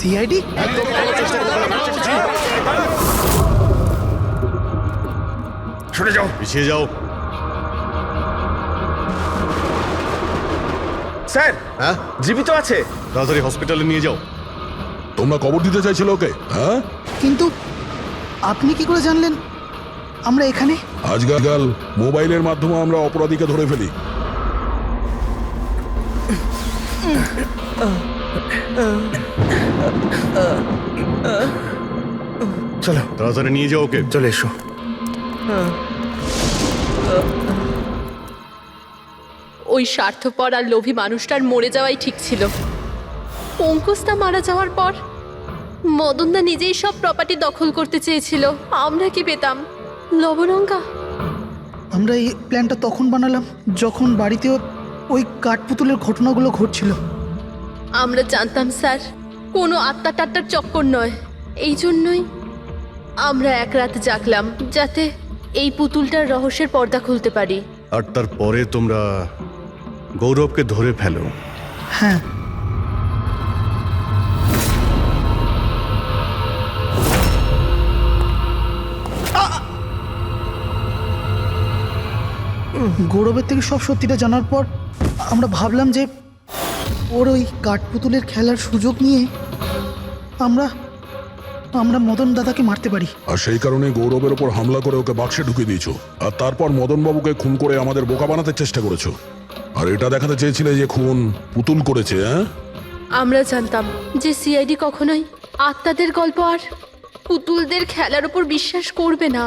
সিআইডি? সরে যাও, পিছিয়ে যাও। স্যার। হ্যাঁ, জীবিত আছে। তাড়াতাড়ি হসপিটালে নিয়ে যাও। তোমরা কবর দিতে চাইছিল ওকে? হ্যাঁ, কিন্তু আপনি কি করে জানলেন আমরা এখানে? আজকাল মোবাইলের মাধ্যমে আমরা অপরাধীকে ধরে ফেলি। চলো, তাড়াতাড়ি নিয়ে যাও ওকে। চলে এসো। ওই স্বার্থপর আর লোভী মানুষটার মরে যাওয়াই ঠিক ছিল। অঙ্কুশদা মারা যাওয়ার পর মদনদা নিজেই সব প্রপার্টি দখল করতে চেয়েছিল। আমরা কি পেতাম? লবণঙ্গা। আমরা এই প্ল্যানটা তখন বানালাম যখন বাড়িতেও ওই কাঠপুতুলের ঘটনাগুলো ঘটছিল। আমরা জানতাম স্যার কোনো আত্মা টাত্মার চক্কর নয়। এই জন্যই আমরা এক রাত জাগলাম যাতে এই পুতুলটার রহস্যের পর্দা খুলতে পারি। আর তারপরে তোমরা গৌরবকে ধরে ফেলো। হ্যাঁ, গৌরবের থেকে সব সত্যিটা জানার পর আমরা ভাবলাম যে ওর ওই কাঠপুতুলের খেলার সুযোগ নিয়ে আমরা মদন দাদাকে মারতে পারি। আর সেই কারণে গৌরবের ওপর হামলা করে ওকে বাক্সে ঢুকিয়ে দিয়েছো, আর তারপর মদনবাবুকে খুন করে আমাদের বোকা বানাতে চেষ্টা করেছো। আর এটা দেখাতে চেয়েছিলে যে খুন পুতুল করেছে। হ্যাঁ, আমরা জানতাম যে সিআইডি কখনোই আত্মাদের গল্প আর পুতুলদের খেলার উপর বিশ্বাস করবে না।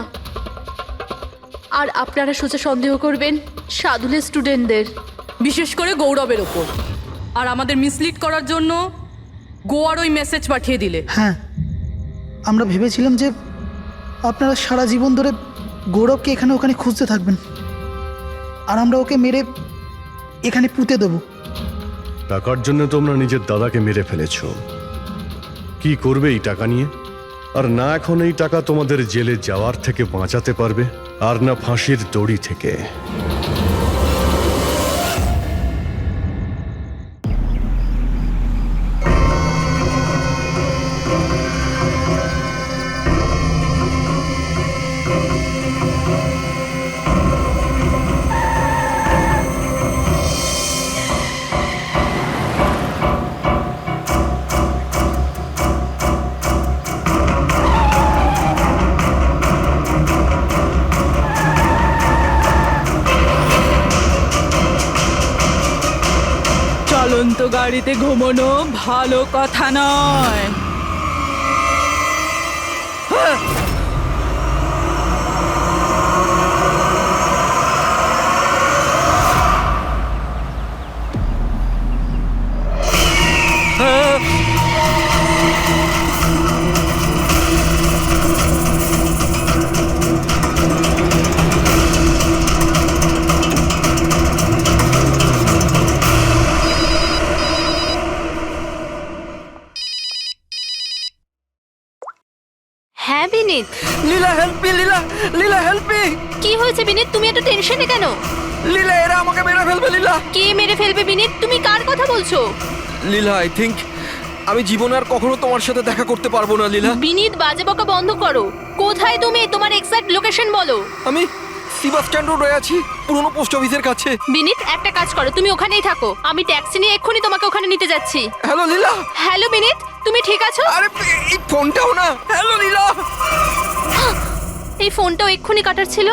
আর আপনারা সোজা সন্দেহ করবেন সাদুলের স্টুডেন্টদের, বিশেষ করে গৌরবের ওপর। আর আমাদের মিসলিড করার জন্য গোয়ার ওই মেসেজ পাঠিয়ে দিলে। হ্যাঁ, আমরা ভেবেছিলাম যে আপনারা সারা জীবন ধরে গৌরবকে এখানে ওখানে খুঁজতে থাকবেন আর আমরা ওকে মেরে এখানে পুঁতে দেবো। টাকার জন্য তোমরা নিজের দাদাকে মেরে ফেলেছো। কি করবে এই টাকা নিয়ে? আর না এখন এই টাকা তোমাদের জেলে যাওয়ার থেকে বাঁচাতে পারবে, আর না ফাঁসির দড়ি থেকে। চলন্ত গাড়িতে ঘুমানো ভালো কথা নয়। হ্যাঁ বিনীত। লীলা হেল্প মি, লীলা, লীলা হেল্প মি। কি হয়েছে বিনীত? তুমি এত টেনশনে কেন? লীলা, এরা আমাকে মেরে ফেলবে। লীলা, কে মেরে ফেলবে বিনীত? তুমি কার কথা বলছো? লীলা, আই থিঙ্ক আমি জীবনে আর কখনো তোমার সাথে দেখা করতে পারবো না। লীলা, বিনীত, বাজে বকা বন্ধ করো। কোথায় তুমি? তোমার এক্সাক্ট লোকেশন বলো। আমি সিবাস স্ট্যান্ড রোডে আছি, পুরনো পোস্ট অফিসের কাছে। বিনীত, একটা কাজ করো, তুমি ওখানেই থাকো। আমি ট্যাক্সি নিয়ে এক্ষুনি তোমাকে ওখানে নিতে যাচ্ছি। হ্যালো লীলা। হ্যালো বিনীত, তুমি ঠিক আছো? আরে এই ফোনটাও না। হ্যালো লীলা। এই ফোনটাও এক্ষুনি কাটার ছিল।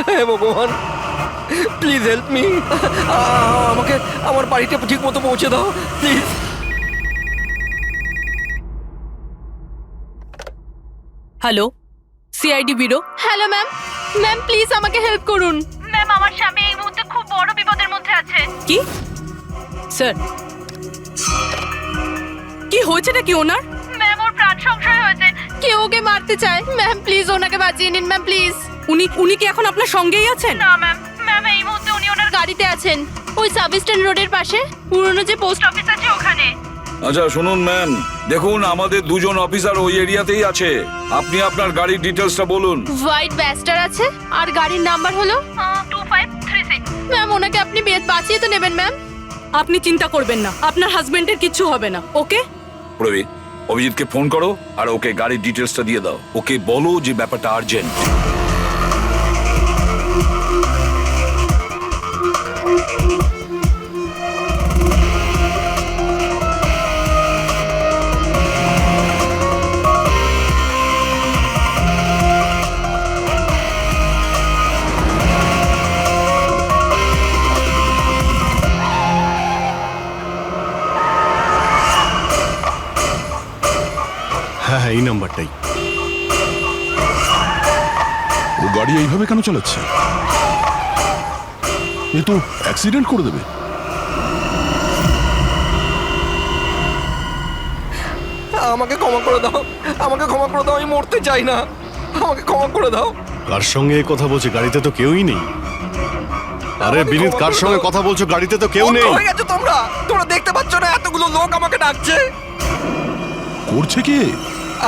হে ভগবান, প্লিজ হেল্প মি। আমাকে আমার বাড়িতে ঠিক মতো পৌঁছে দাও please. Hello, CID bureau. Hello ma'am. Ma'am please আমাকে হেল্প করুন। ম্যাম, আমার স্বামী এই মুহূর্তে খুব বড় বিপদের মধ্যে আছে। কি স্যার, কি হয়েছে নাকি ওনার? ম্যাম, ওর মারতে চায়। ম্যাম প্লিজ ওনাকে বাঁচিয়ে নিন ম্যাম প্লিজ। উনি কি এখন আপনার সঙ্গেই আছেন? না ম্যাম, ম্যাম এই মুহূর্তে উনি ওনার গাড়িতে আছেন, ওই সাব স্ট্যান্ড রোডের পাশে পুরনো যে পোস্ট অফিস আছে ওখানে। আচ্ছা শুনুন ম্যাম, দেখুন আমাদের দুজন অফিসার ওই এরিয়াতেই আছে। আপনি আপনার গাড়ির ডিটেলসটা বলুন। হোয়াইট ব্যাস্টার আছে আর গাড়ির নাম্বার হলো 2536। ম্যাম ওনাকে আপনি বাঁচিয়ে তো নেবেন ম্যাম। আপনি চিন্তা করবেন না, আপনার হাজবেন্ডের কিচ্ছু হবে না, ওকে? প্রবীর, অভিজিৎকে ফোন করো আর ওকে গাড়ির ডিটেলসটা দিয়ে দাও। ওকে বলো যে ব্যাপারটা আর্জেন্ট। হ্যাঁ হ্যাঁ, এই নাম্বারটাই। ও গাড়ি এইভাবে কেন চালাচ্ছে? এ তো অ্যাক্সিডেন্ট করে দেবে। আমাকে ক্ষমা করে দাও, আমাকে ক্ষমা করে দাও, আমি মরতে চাই না, আমাকে ক্ষমা করে দাও। কার সঙ্গে এই কথা বলছে? গাড়িতে তো কেউই নেই। আরে বিনীত, কার সঙ্গে কথা বলছো? গাড়িতে তো কেউ নেই। হয়ে গেছে তোমরা তোমরা দেখতে পাচ্ছ না এতগুলো লোক আমাকে ডাকছে? করছে কি?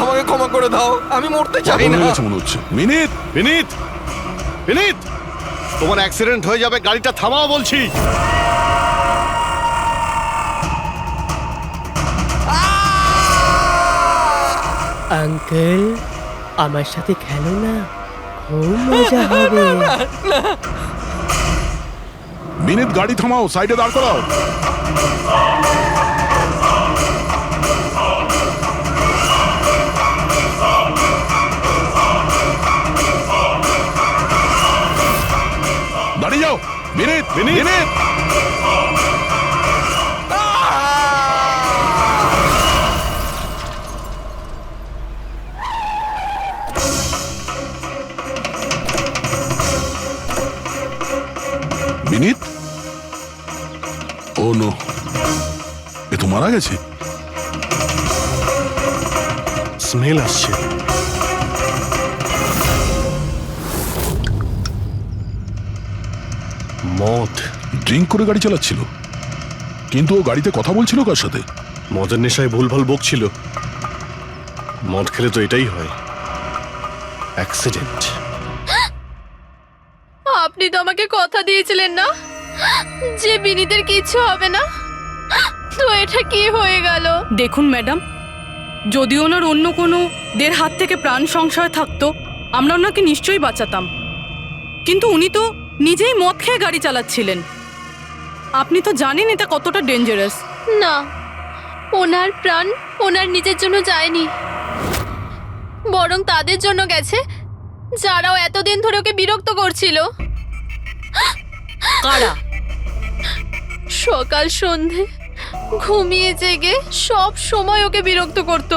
আমাকে ক্ষমা করে দাও, আমি মরতে চাই পাগল না। হয়ে গেছে মনে হচ্ছে। বিনীত, বিনীত, বিনীত, তোমার অ্যাক্সিডেন্ট হয়ে যাবে, গাড়িটা থামাও বলছি। আঙ্কেল আমার সাথে খেলো না, খুব মজা হবে। বিনীত গাড়ি থামাও, সাইডে দাঁড় করাও। দাঁড়িয়ে যাও। বিনীত, বিনীত, বিনীত। ও নো, এ তো মারা গেছে। স্মেল আসছে। মদ। ড্রিঙ্ক করে গাড়ি চালাচ্ছিল, কিন্তু ও গাড়িতে কথা বলছিল কার সাথে? মদের নেশায় ভুলভাল বকছিল। মদ খেলে তো এটাই হয়, অ্যাক্সিডেন্ট। আপনি তো আমাকে কথা দিয়েছিলেন না যে বিনীতের কিচ্ছু হবে না, তো এটা কি হয়ে গেল? দেখুন ম্যাডাম, যদি ওনার অন্য কোনো দের হাত থেকে প্রাণ সংশয় থাকতো আমরা ওনাকে নিশ্চয়ই বাঁচাতাম, কিন্তু উনি তো নিজেই মদ খেয়ে গাড়ি চালাচ্ছিলেন। আপনি তো জানেন এটা কতটা ডেঞ্জারাস। না, ওনার প্রাণ ওনার নিজের জন্য যায়নি, বরং তাদের জন্য গেছে যারাও এতদিন ধরে ওকে বিরক্ত করছিল। কারা? সকাল সন্ধে ঘুমিয়ে জেগে সব সময় ওকে বিরক্ত করত।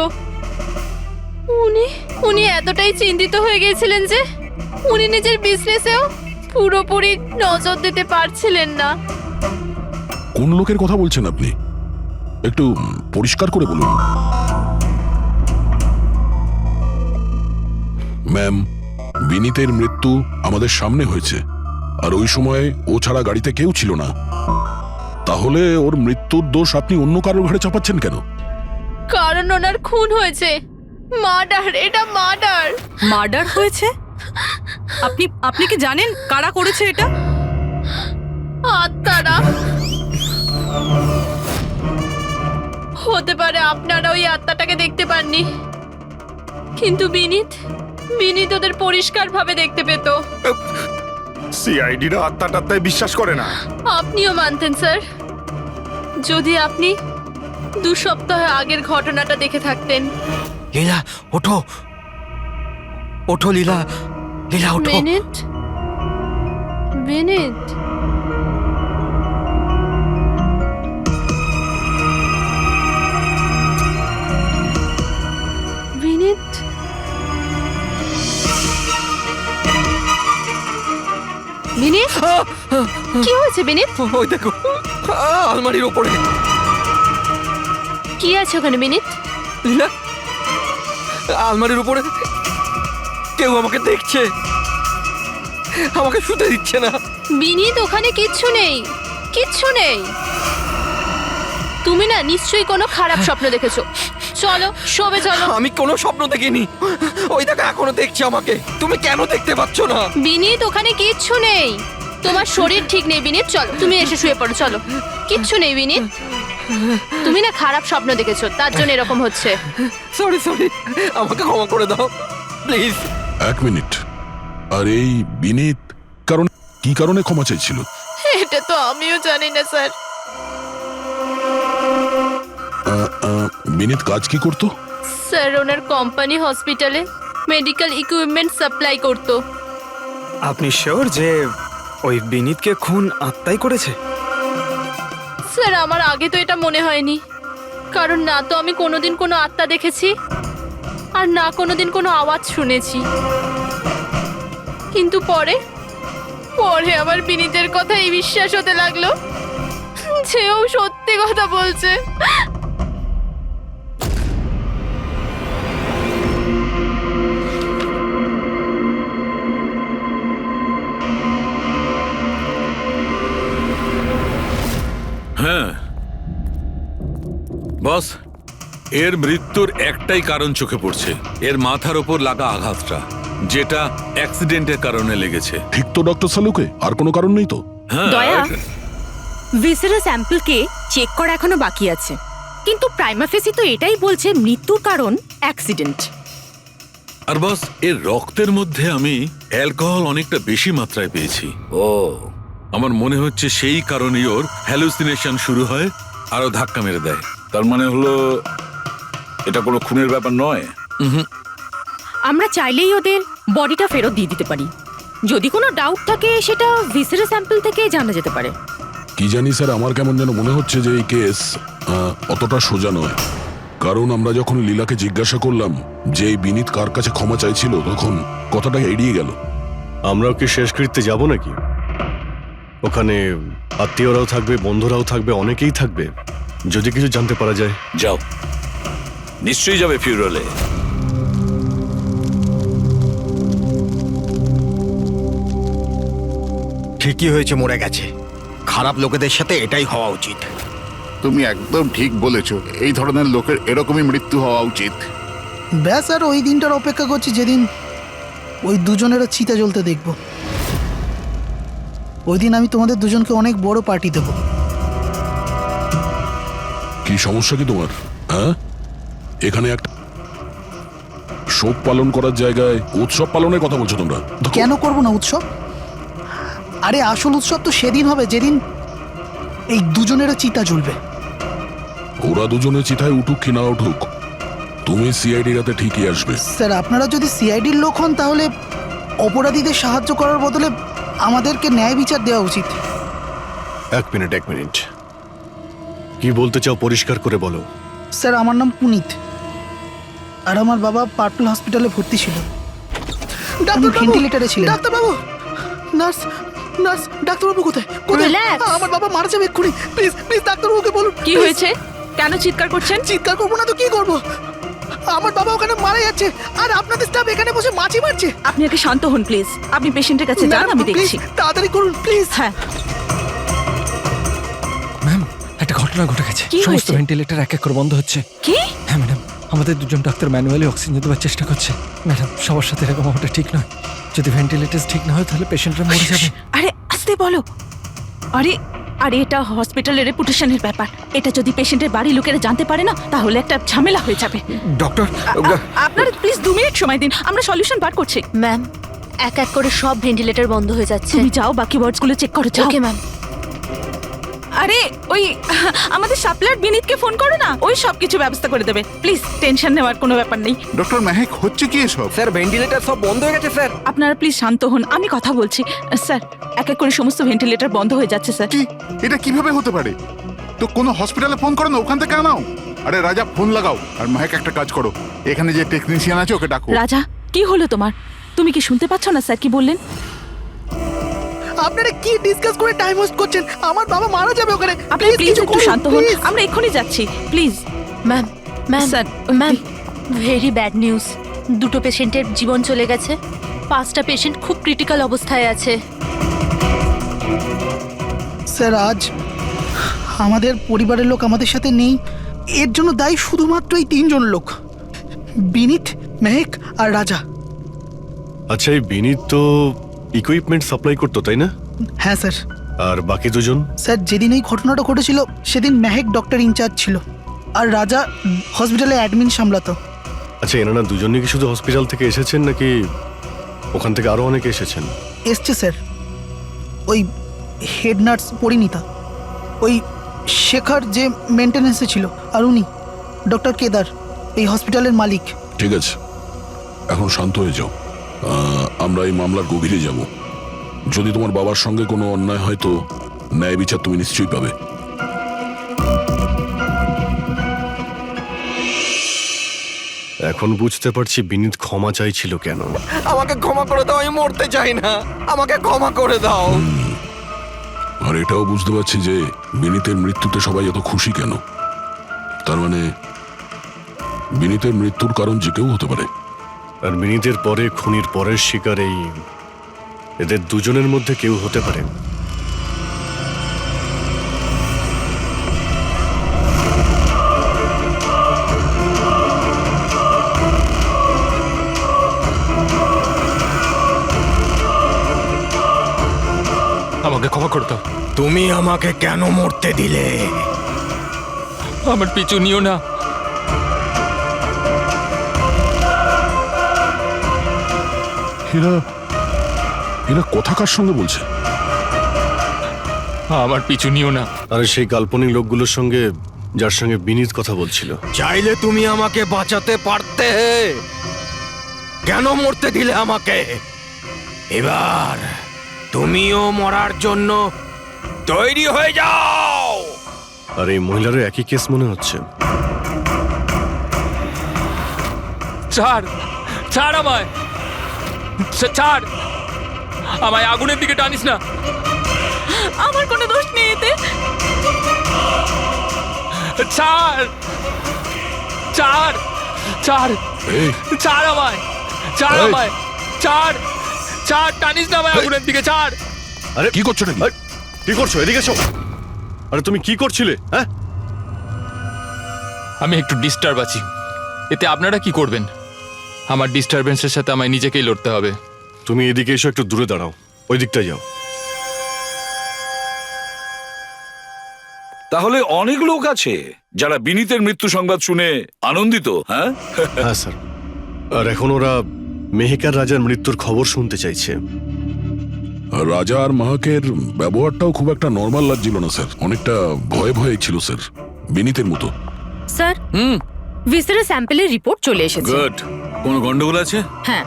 উনি এতটাই চিন্তিত হয়ে গিয়েছিলেন যে উনি নিজের বিজনেসেও পুরোপুরি নজর দিতে পারছিলেন না। কোন লোকের কথা বলছেন আপনি? একটু পরিষ্কার করে বলুন। ম্যাম, বিনীতের মৃত্যু আমাদের সামনে হয়েছে, আর ওই সময় ও ছাড়া গাড়িতে কেউ ছিল না। তাহলে ওর মৃত্যুর দোষ আপনি অন্য কারোর ঘাড়ে চাপাচ্ছেন কেন? কারণ ওনার খুন হয়েছে, মার্ডার, এটা মার্ডার। মার্ডার হয়েছে? আপনি কি জানেন কারা করেছে এটা? আত্মারা। হতে পারে আপনারা ওই আত্মাটাকে দেখতে পাননি, কিন্তু বিনীত ওদের পরিষ্কারভাবে দেখতে পেত। সিআইডিরা আত্মাটাত্মায় বিশ্বাস করে না। আপনিও মানতেন স্যার, যদি আপনি 2 সপ্তাহ আগের ঘটনাটা দেখে থাকতেন। লীলা ওঠো, ওঠো লীলা, লীলা ওঠো। বিনীত, বিনীত, বিনীত, বিনীত, কি হয়েছে বিনীত? ওই দেখো আলমারির উপরে। কি আছে ওখানে বিনীত? লীলা, আলমারির উপরে কেউ আমাকে দেখছে, আমাকে শুতে দিচ্ছে না। বিনীত, ওখানে কিচ্ছু নেই, কিচ্ছু নেই। তুমি না নিশ্চয়ই কোনো খারাপ স্বপ্ন দেখেছো। চলো শোবে চলো। আমি কোনো স্বপ্ন দেখিনি, ওই দেখো এখনো দেখছে আমাকে। তুমি কেন দেখতে পাচ্ছ না? বিনীত, ওখানে কিচ্ছু নেই। তোমার শরীর ঠিক নেই বিনীত, চলো তুমি এসে শুয়ে পড়ো। চলো, কিচ্ছু নেই বিনীত। তুমি না খারাপ স্বপ্ন দেখেছো, তার জন্য এরকম হচ্ছে। সরি সরি, আমাকে ক্ষমা করে দাও প্লিজ। এক মিনিট, আর এই বিনীত কি কারণে ক্ষমা চাইছিল? এটা তো আমিও জানি না স্যার। বিনীত কাজ কি করতো? স্যার ওনার কোম্পানি হসপিটালে মেডিকেল ইকুইপমেন্ট সাপ্লাই করতো। আপনি শিওর যে ওই বিনীতকে খুন আত্মাই করেছে? স্যার আমার আগে তো এটা মনে হয়নি, কারণ না তো আমি কোনোদিন কোনো আত্মা দেখেছি আর না কোনোদিন কোনো আওয়াজ শুনেছি। কিন্তু পরে পরে আমার বিনীতের কথাই বিশ্বাস হতে লাগলো, সেও সত্যি কথা বলছে। হ্যাঁ বস, এর মৃত্যুর একটাই কারণ চোখে পড়ছে, এর মাথার ওপর লাগা আঘাতটা, যেটা অ্যাক্সিডেন্টের কারণে লেগেছে। ঠিক তো ডক্টর সালুকে, আর কোনো কারণ নেই তো? দয়া, ভিসারের স্যাম্পলকে চেক করা এখনো বাকি আছে, কিন্তু প্রাইমা ফেসি তো এটাই বলছে মৃত্যুর কারণ অ্যাক্সিডেন্ট। আর বস, এর রক্তের মধ্যে আমি অ্যালকোহল অনেকটা বেশি মাত্রায় পেয়েছি। ও, আমার মনে হচ্ছে সেই কারণেই ওর হ্যালুসিনেশন শুরু হয়, আরো ধাক্কা মেরে দেয়। তার মানে হলো এটা কোনো খুনের ব্যাপার নয়। আমরা চাইলেই ওদের বডিটা ফেরত দিয়ে দিতে পারি। যদি কোনো ডাউট থাকে সেটা ভিসারের স্যাম্পল থেকে জানা যেতে পারে। কি জানি স্যার, আমার কেমন যেন মনে হচ্ছে যে এই কেস অতটা সোজা নয়। কারণ আমরা যখন লীলাকে জিজ্ঞাসা করলাম যে এই বিনীত কার কাছে ক্ষমা চাইছিল, তখন কথাটা এড়িয়ে গেল। আমরাও কি শেষকৃত্যে যাব নাকি? ওখানে আত্মীয়রাও থাকবে, বন্ধুরাও থাকবে, অনেকেই থাকবে। যদি কিছু জানতে পারা যায়। যাও, নিশ্চয়ই যাবে ফিউরালে। ঠিকই হয়েছে, মরে গেছে। খারাপ লোকেদের সাথে এটাই হওয়া উচিত। তুমি একদম ঠিক বলেছো, এই ধরনের লোকের এরকমই মৃত্যু হওয়া উচিত। ব্যাস, আর ওই দিনটার অপেক্ষা করছি যেদিন ওই দুজনেরও চিতা জ্বলতে দেখব। ওই দিন আমি তোমাদের দুজনকে অনেক বড় পার্টি দেব। কি সমস্যা কি তোমার? হ্যাঁ, এখানে একটা শোক পালন করার জায়গায় উৎসব পালনের কথা বলছো তোমরা? কেন করব না উৎসব? আরে আসল উৎসব তো সেদিন হবে যেদিন এই দুজনেরও চিতা জ্বলবে। ওরা দুজনে চিতায় উঠুক কি না উঠুক, তুমি সিআইডি রাতে ঠিকই আসবে। স্যার, আপনারা যদি সিআইডির লোক হন তাহলে অপরাধীদের সাহায্য করার বদলে আমাদেরকে ন্যায় বিচার দেওয়া উচিত। এক মিনিট, কি বলতে চাও পরিষ্কার করে বলো। স্যার, আমার নাম পুনিত, আর আমার বাবা পার্পল হসপিটালে ভর্তি ছিল। ভেন্টিলেটরে ছিলেন। ডাক্তারবাবু, নার্স, ডাক্তারবাবু কোথায়? আমার বাবা মারা যাবে এক্ষুনি। প্লিজ প্লিজ ডাক্তারবাবুকে বলুন। কি হয়েছে? কেন চিৎকার করছেন? চিৎকার করবো না তো কি করবো? আমার বাবা ওখানে মারা যাচ্ছে, আর আপনাদের স্টাফ এখানে বসে মাছি মারছে। আপনি আগে শান্ত হন প্লিজ। আপনি পেশেন্টের কাছে যান, আমি দেখছি। তাড়াতাড়ি করুন প্লিজ। হ্যাঁ। ম্যাম, একটা ঘটনা ঘটে গেছে। কি সমস্ত হয়েছে? ভেন্টিলেটর এক এক করে বন্ধ হচ্ছে। কি? হ্যাঁ ম্যাডাম, আমাদের দুজন ডাক্তার ম্যানুয়ালি অক্সিজেন দেওয়ার চেষ্টা করছে। ম্যাডাম, সবার সাথে এরকম হওয়াটা ঠিক নয়। যদি ভেন্টিলেটর ঠিক না হয় তাহলে পেশেন্টরা মরে যাবে। আরে আস্তে বলো। আরে আরে এটা হসপিটালের রেপুটেশনের ব্যাপার। এটা যদি পেশেন্টের বাড়ির লোকেরা জানতে পারে না, তাহলে একটা ঝামেলা হয়ে যাবে। ডক্টর, আপনারা প্লিজ 2 মিনিট সময় দিন, আমরা সলিউশন বার করছি। ম্যাম, এক এক করে সব ভেন্টিলেটর বন্ধ হয়ে যাচ্ছে। তুমি যাও, বাকি ওয়ার্ডসগুলো চেক করো। যাও। Okay ma'am. আরে ওই আমাদের সাপ্লায়ার বিনীতকে ফোন করো না, ওই সব কিছু ব্যবস্থা করে দেবে। প্লিজ টেনশন নেওয়ার কোনো ব্যাপার নেই। ডক্টর মেহেক, হচ্ছে কি এসব? স্যার ভেন্টিলেটর সব বন্ধ হয়ে গেছে স্যার। আপনারা প্লিজ শান্ত হন, আমি কথা বলছি। স্যার, এক এক করে সমস্ত ভেন্টিলেটর বন্ধ হয়ে যাচ্ছে স্যার। কি? এটা কিভাবে হতে পারে? তো কোনো হসপিটালে ফোন করো না, ওখান থেকে আনাও। আরে রাজা, ফোন লাগাও। আর মেহেক, একটা কাজ করো, এখানে যে টেকনিশিয়ান আছে ওকে ডাকো। রাজা, কি হলো তোমার? তুমি কি শুনতে পাচ্ছ না স্যার কি বললেন? আপনারা কি ডিসকাস করে টাইম ওয়েস্ট করছেন? আমার বাবা মারা যাবে ওখানে। আপনি প্লিজ একটু শান্ত হন, আমরা এক্ষুনি যাচ্ছি। Please ma'am, sir, ma'am, very bad news. 2টো পেশেন্টের জীবন চলে গেছে, 5টা পেশেন্ট খুব ক্রিটিক্যাল অবস্থায় আছে। স্যার আজ আমাদের পরিবারের লোক আমাদের সাথে নেই, এর জন্য দায়ী শুধুমাত্র এই 3 জন লোক, বিনীত, মেহেক আর রাজা। আচ্ছা, এই বিনীত তো ইকুইপমেন্ট সাপ্লাই করতো, তাই না? হ্যাঁ স্যার। আর বাকি দুজন? স্যার যেদিন এই ঘটনাটা ঘটেছিল সেদিন মেহেক ডক্টর ইনচার্জ ছিল, আর রাজা হসপিটালে অ্যাডমিন সামলাতো। আচ্ছা, এনারা দুজনই কি শুধু হসপিটাল থেকে এসেছেন নাকি ওখান থেকে আরো অনেকে এসেছেন? এসছে স্যার, ওই হেড নার্স পরিণীতা, ওই শেখর যে মেনটেন্যান্সে ছিল, আর উনি ডক্টর কেদার, এই হসপিটালের মালিক। ঠিক আছে, এখন শান্ত হয়ে যাও। আমরা এই মামলার গভীরে যাব। যদি তোমার বাবার সঙ্গে কোনো অন্যায় হয় তো ন্যায় বিচার তুমি নিশ্চয়ই পাবে। এখন বুঝতে পারছি বিনীত ক্ষমা চাইছিল কেন। আমাকে ক্ষমা করে দাও, আমি মরতে চাই না, আমাকে ক্ষমা করে দাও। আর এটাও বুঝতে পারছি যে বিনীতের মৃত্যুতে সবাই এত খুশি কেন। তার মানে বিনীতের মৃত্যুর কারণ যে কেউ হতে পারে। আর বিনীতের পরে খুনির পরের শিকার এদের দুজনের মধ্যে কেউ হতে পারে। আমাকে ক্ষমা করে দাও। তুমি আমাকে কেন মরতে দিলে? আমার পিছু নিও না। এরা কথা কার সঙ্গে বলছে? আমার পিছু নিও না। আরে সেই কাল্পনিক লোকগুলোর সঙ্গে যার সঙ্গে বিনীত কথা বলছিল। চাইলে তুমি আমাকে বাঁচাতে পারতে, কেন মরতে দিলে আমাকে? এবার তুমিও মরার জন্য তৈরি হয়ে যাও। আর এই মহিলারও একই কেস মনে হচ্ছে। ছাড়, ছাড় আমায়, ছাড় আমায়, আগুনের দিকে টানিস না। আমার কোনো দোষ নেই এতে। ছাড়, ছাড়, ছাড়, ছাড় আমায়, ছাড় আমায়, ছাড়, ছাড়, টানিস না আমায় আগুনের দিকে, ছাড়। আরে কি করছো নাকি? কি করছো? এদিকে এসো। আরে তুমি কি করছিলে? হ্যাঁ, আমি একটু ডিস্টার্ব আছি, এতে আপনারা কি করবেন? আমার ডিস্টারবেন্সের সাথে আমায় নিজেকেই লড়তে হবে। তুমি এদিকে এসো, একটু দূরে দাঁড়াও, ওই দিকটায় যাও। তাহলে অনেক লোক আছে যারা বিনীতের মৃত্যু সংবাদ শুনে আনন্দিত। হ্যাঁ হ্যাঁ স্যার। আর এখন ওরা মেহেকার রাজার মৃত্যুর খবর শুনতে চাইছে। রাজা আর মাহাকের ব্যবহারটাও খুব একটা নর্মাল লাগছিল না স্যার, অনেকটা ভয়ে ভয়ে ছিল স্যার, বিনীতের মতো। স্যার, ভিসারের স্যাম্পলের রিপোর্ট চলে এসেছে। গুড। কোনো গন্ডগোল আছে? হ্যাঁ,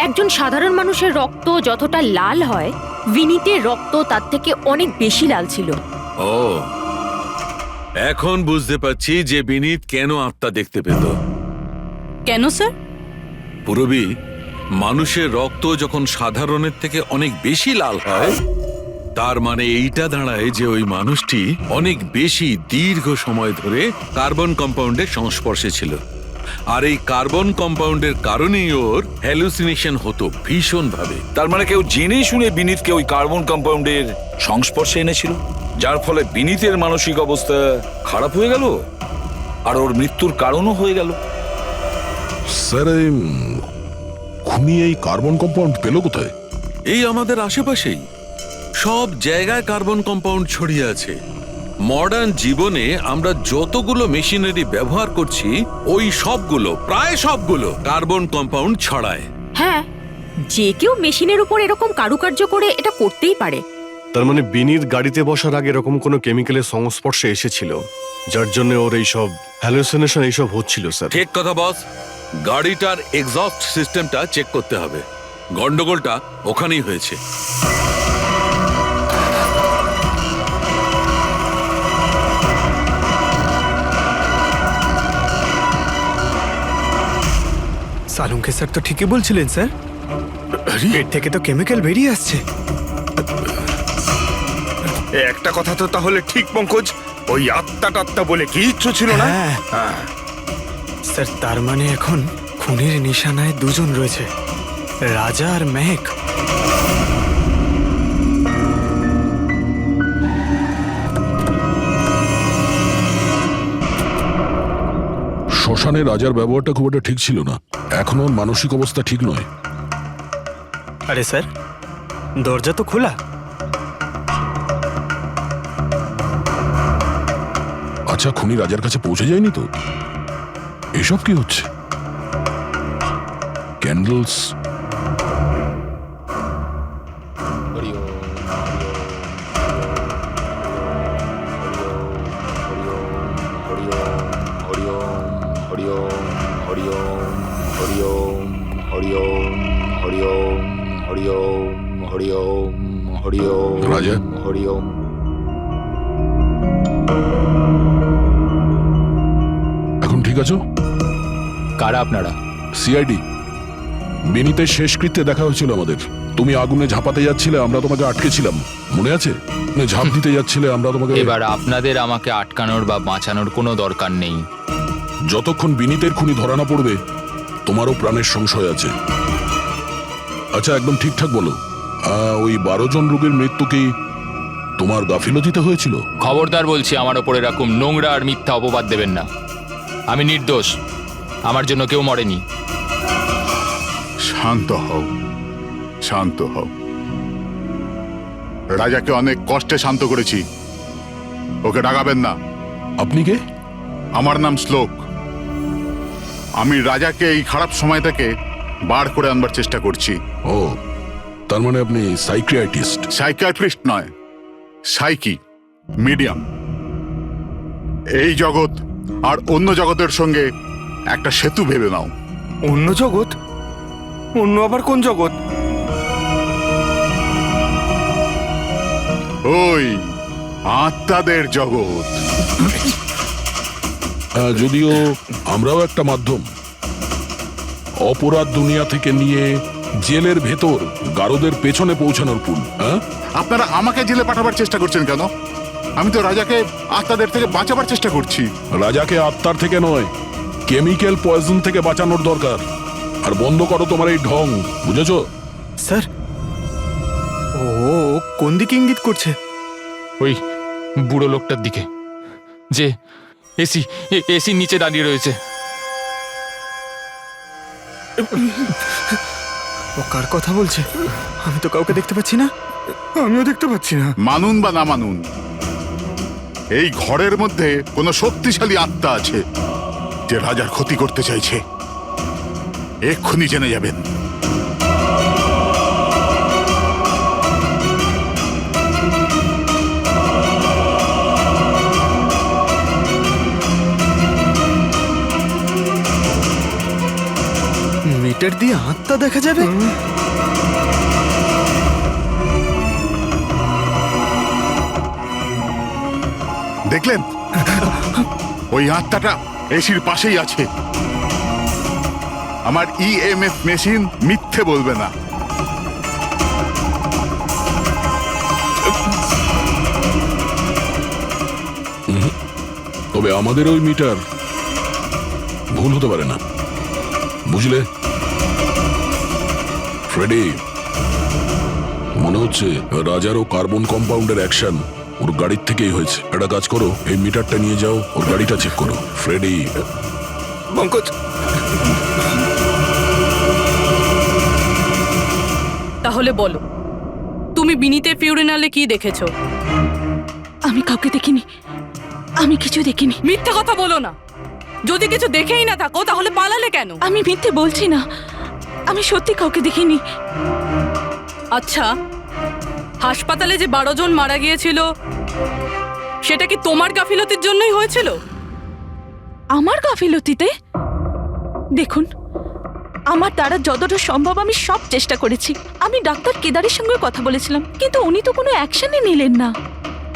একজন সাধারণ মানুষের রক্ত যতটা লাল হয়, বিনীতের রক্ত তার থেকে অনেক বেশি লাল ছিল। ও, এখন বুঝতে পারছি যে বিনীত কেন আত্মা দেখতে পেত। কেন স্যার? পুরবী, মানুষের রক্ত যখন সাধারণের থেকে অনেক বেশি লাল হয়, তার মানে এইটা দাঁড়ায় যে ওই মানুষটি অনেক বেশি দীর্ঘ সময় ধরে কার্বন কম্পাউন্ডের সংস্পর্শে ছিল। আর এই কার্বন কম্পাউন্ডের কারণেই ওর হ্যালুসিনেশন হতো ভীষণ ভাবে। তার মানে কেউ জেনে শুনে বিনীতকে ওই কার্বন কম্পাউন্ডের সংস্পর্শে এনেছিল, যার ফলে বিনীতের মানসিক অবস্থা খারাপ হয়ে গেল আর ওর মৃত্যুর কারণও হয়ে গেল। স্যার, খুনি এই কার্বন কম্পাউন্ড পেল কোথায়? এই আমাদের আশেপাশেই সব জায়গায় কার্বন কম্পাউন্ড ছড়িয়ে আছে। মডার্ন জীবনে আমরা যতগুলো মেশিনারি ব্যবহার করছি, ওই সবগুলো, প্রায় সবগুলো কার্বন কম্পাউন্ড ছড়ায়। হ্যাঁ, যে কেউ মেশিনের উপর এরকম কারুকার্য করে এটা করতেই পারে। তার মানে বিনীত গাড়িতে বসার আগে এরকম কোনো কেমিক্যালের সংস্পর্শে এসেছিল, যার জন্য ওর এইসব হ্যালুসিনেশন এইসব হচ্ছিল। স্যার ঠিক কথা বস। গাড়িটার এক্সস্ট সিস্টেমটা চেক করতে হবে। গন্ডগোলটা ওখানেই হয়েছে। সালুঙ্কে স্যার তো ঠিকই বলছিলেন স্যার, পেট থেকে তো কেমিক্যাল বেরিয়ে আসছে। একটা কথা তো তাহলে ঠিক পঙ্কজ, ওই আত্মা টাত্তা বলে কিচ্ছু ছিল না। স্যার, তার মানে এখন খুনের নিশানায় দুজন রয়েছে, রাজা আর মেহেক। শ্মশানে রাজার ব্যবহারটা খুব একটা ঠিক ছিল না। এখনো ওর মানসিক অবস্থা ঠিক নয়। আরে স্যার, দরজা তো খোলা। আচ্ছা, খুনি রাজার কাছে পৌঁছে যায়নি তো? এসব কি হচ্ছে? ক্যান্ডেলস। রাজা, এখন ঠিক আছো? কারা আপনারা? সিআইডি। বেনিতে শেষকৃত্যে দেখা হয়েছিল আমাদের। তুমি আগুনে ঝাঁপাতে যাচ্ছিলে, আমরা তোমাকে আটকেছিলাম, মনে আছে? ঝাঁপ দিতে যাচ্ছিলে, আমরা তোমাকে। এবার আপনাদের আমাকে আটকানোর বা বাঁচানোর কোনো দরকার নেই। যতক্ষণ বিনীতের খুনি ধরা না পড়বে, তোমারও প্রাণের সংশয় আছে। আচ্ছা, একদম ঠিকঠাক বলো, ওই 12 জন রোগীর মৃত্যু কি তোমার গাফিলতিতে হয়েছিল? খবরদার বলছি, আমার ওপরে এরকম নোংরা আর মিথ্যা অপবাদ দেবেন না। আমি নির্দোষ, আমার জন্য কেউ মরেনি। শান্ত হও, শান্ত হও। রাজাকে অনেক কষ্টে শান্ত করেছি, ওকে ডাকাবেন না। আপনি কে? আমার নাম শ্লোক। আমি রাজাকে এই খারাপ সময় থেকে বার করে আনবার চেষ্টা করছি। ও, তার মানে আপনি সাইকিয়াট্রিস্ট? সাইকিয়াট্রিস্ট নয়, সাইকি, মিডিয়াম। এই জগৎ আর অন্য জগতের সঙ্গে একটা সেতু ভেবে নাও। অন্য জগৎ? অন্য আবার কোন জগৎ? ওই আত্মাদের জগৎ। যদিও আমরাও একটা মাধ্যম। অপরাধ দুনিয়া থেকে নিয়ে জেলের ভেতর গারদের পেছনে পৌঁছানোর পুল। আপনারা আমাকে জেলে পাঠাবার চেষ্টা করছেন কেন? আমি তো রাজাকে আত্মাদের থেকে বাঁচাবার চেষ্টা করছি। রাজাকে আত্মার থেকে নয়, কেমিক্যাল পয়জন থেকে বাঁচানোর দরকার। আর বন্ধ করো তোমার এই ঢং, বুঝেছো? স্যার, ও কোন দিকে ইঙ্গিত করছে? ওই বুড়ো লোকটার দিকে, যে এসি নিচে দাঁড়িয়ে রয়েছে। ও কার কথা বলছে? আমি তো কাউকে দেখতে পাচ্ছি না। আমিও দেখতে পাচ্ছি না। মানুন বা না মানুন, এই ঘরের মধ্যে কোনো শক্তিশালী আত্মা আছে যে রাজার ক্ষতি করতে চাইছে। এক্ষুনি জেনে যাবেন। মিটার দিয়ে আত্মা দেখা যাবে? দেখলেন? ওই আত্মাটা এসির পাশেই আছে। আমার ইএমএফ মেশিন মিথ্যে বলবে না। তবে আমাদের ওই মিটার ভুল হতে পারে না, বুঝলে? ফ্রেডি, মনে হচ্ছে রাজারও কার্বন কম্পাউন্ডের অ্যাকশন ওর গাড়ির থেকেই হয়েছে। একটা কাজ করো, এই মিটারটা নিয়ে যাও, ওর গাড়িটা চেক করো। ফ্রেডি। পঙ্কজ, তাহলে বলো, তুমি বিনীতের ফিউরিনালে কি দেখেছো? আমি কাউকে দেখিনি, আমি কিছু দেখিনি। মিথ্যে কথা বলো না। যদি কিছু দেখেই না থাকো তাহলে পালালে কেন? আমি মিথ্যে বলছি না, আমি সত্যি কাউকে দেখিনি। আচ্ছা, হাসপাতালে যে 12 জন মারা গিয়েছিল সেটা কি তোমার গাফিলতির জন্যই হয়েছিল? আমার গাফিলতিতে? দেখুন, আমার দ্বারা যতটা সম্ভব আমি সব চেষ্টা করেছি। আমি ডাক্তার কেদারের সঙ্গে কথা বলেছিলাম, কিন্তু উনি তো কোনো অ্যাকশনই নিলেন না।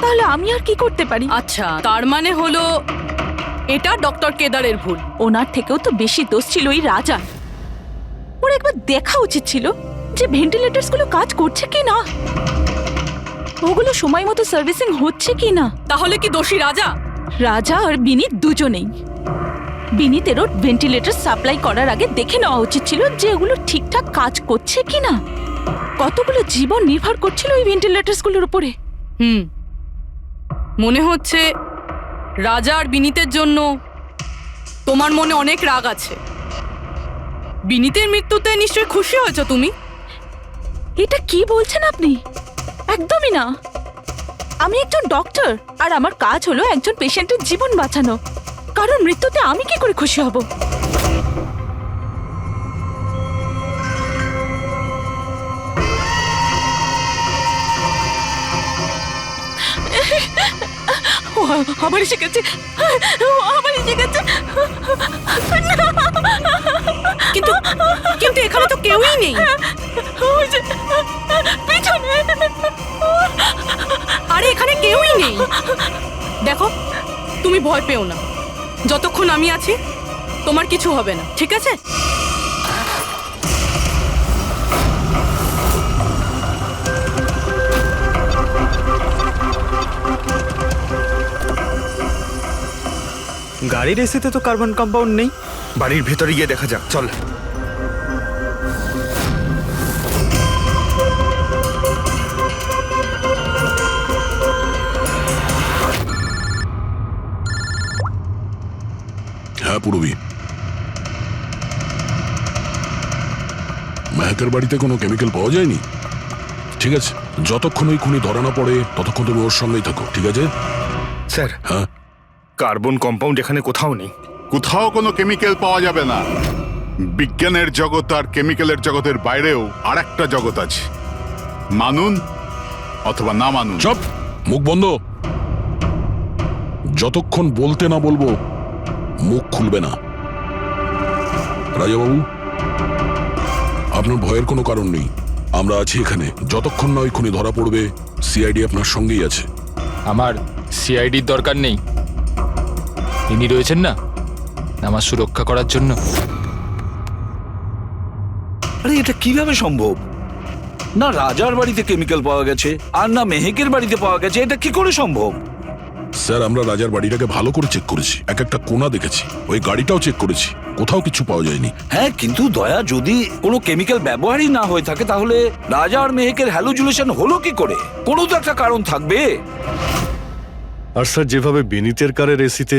তাহলে আমি আর কি করতে পারি? আচ্ছা, তার মানে হলো এটা ডক্টর কেদারের ভুল। ওনার থেকেও তো বেশি দোষ ছিল ওই রাজা। ওর একবার দেখা উচিত ছিল যে ভেন্টিলেটরস গুলো কাজ করছে কি না। ওগুলো সময় মতো সার্ভিসিং হচ্ছে কি না। তাহলে কি দোষী রাজা? রাজা আর বিনীত দুজনেই। বিনীতেরও ভেন্টিলেটর সাপ্লাই করার আগে দেখে নেওয়া উচিত ছিল যে ওগুলো ঠিকঠাক কাজ করছে কি না। কতগুলো জীবন নির্ভর করছিল ওই ভেন্টিলেটরসগুলোর উপরে। মনে হচ্ছে রাজা আর বিনীতের জন্য তোমার মনে অনেক রাগ আছে। বিনীতের মৃত্যুতে নিশ্চয়ই খুশি হয়েছ তুমি। এটা কি বলছেন আপনি? একদমই না। আমি একজন ডক্টর আর আমার কাজ হলো একজন পেশেন্টের জীবন বাঁচানো। কারণ মৃত্যুতে আমি কি করে খুশি হব? আবার এসে গেছে, আবার এসে গেছে। কিন্তু কিন্তু এখানে তো কেউই নেই। আরে এখানে কেউই নেই। দেখো, তুমি ভয় পেও না। যতক্ষণ আমি আছি তোমার কিছু হবে না, ঠিক আছে? গাড়ির এসিতে তো কার্বন কম্পাউন্ড নেই। বাড়ির ভেতরে গিয়ে দেখা যাক, চল। হ্যাঁ পূরবী, মেহেকের বাড়িতে কোনো কেমিক্যাল পাওয়া যায়নি? ঠিক আছে, যতক্ষণ ওই খুনি ধরা না পড়ে ততক্ষণ তুমি ওর সঙ্গেই থাকো, ঠিক আছে? স্যার, হ্যাঁ, কার্বন কম্পাউন্ড এখানে কোথাও নেই। কোথাও কোনো কেমিক্যাল পাওয়া যাবে না। বিজ্ঞানের জগৎ আর কেমিক্যালের জগতের বাইরেও আর একটা জগৎ আছে, মানুন অথবা না মানুন। চুপ, মুখ বন্ধ। যতক্ষণ বলতে না বলবো মুখ খুলবে না। রাজাবাবু, আপনার ভয়ের কোনো কারণ নেই, আমরা আছি এখানে। যতক্ষণ না ওই খুনি ধরা পড়বে সিআইডি আপনার সঙ্গেই আছে। আমার সিআইডির দরকার নেই। ইনি রয়েছেন না আমার সুরক্ষা করার জন্য। আরে এটা কিভাবে সম্ভব? না রাজার বাড়িতে কেমিক্যাল পাওয়া গেছে আর না মেহেকের বাড়িতে পাওয়া গেছে, এটা কি করে সম্ভব? স্যার, আমরা রাজার বাড়িটাকে ভালো করে চেক করেছি, এক একটা কোণা দেখেছি, ওই গাড়িটাও চেক করেছি, কোথাও কিছু পাওয়া যায়নি। হ্যাঁ, কিন্তু দয়া, যদি কোনো কেমিক্যাল ব্যবহারই না হয়ে থাকে তাহলে রাজা আর মেহেকের হ্যালুজিনেশন হলো কি করে? কোনো তো একটা কারণ থাকবে। আর স্যার, যেভাবে বিনীতের কারের এসিতে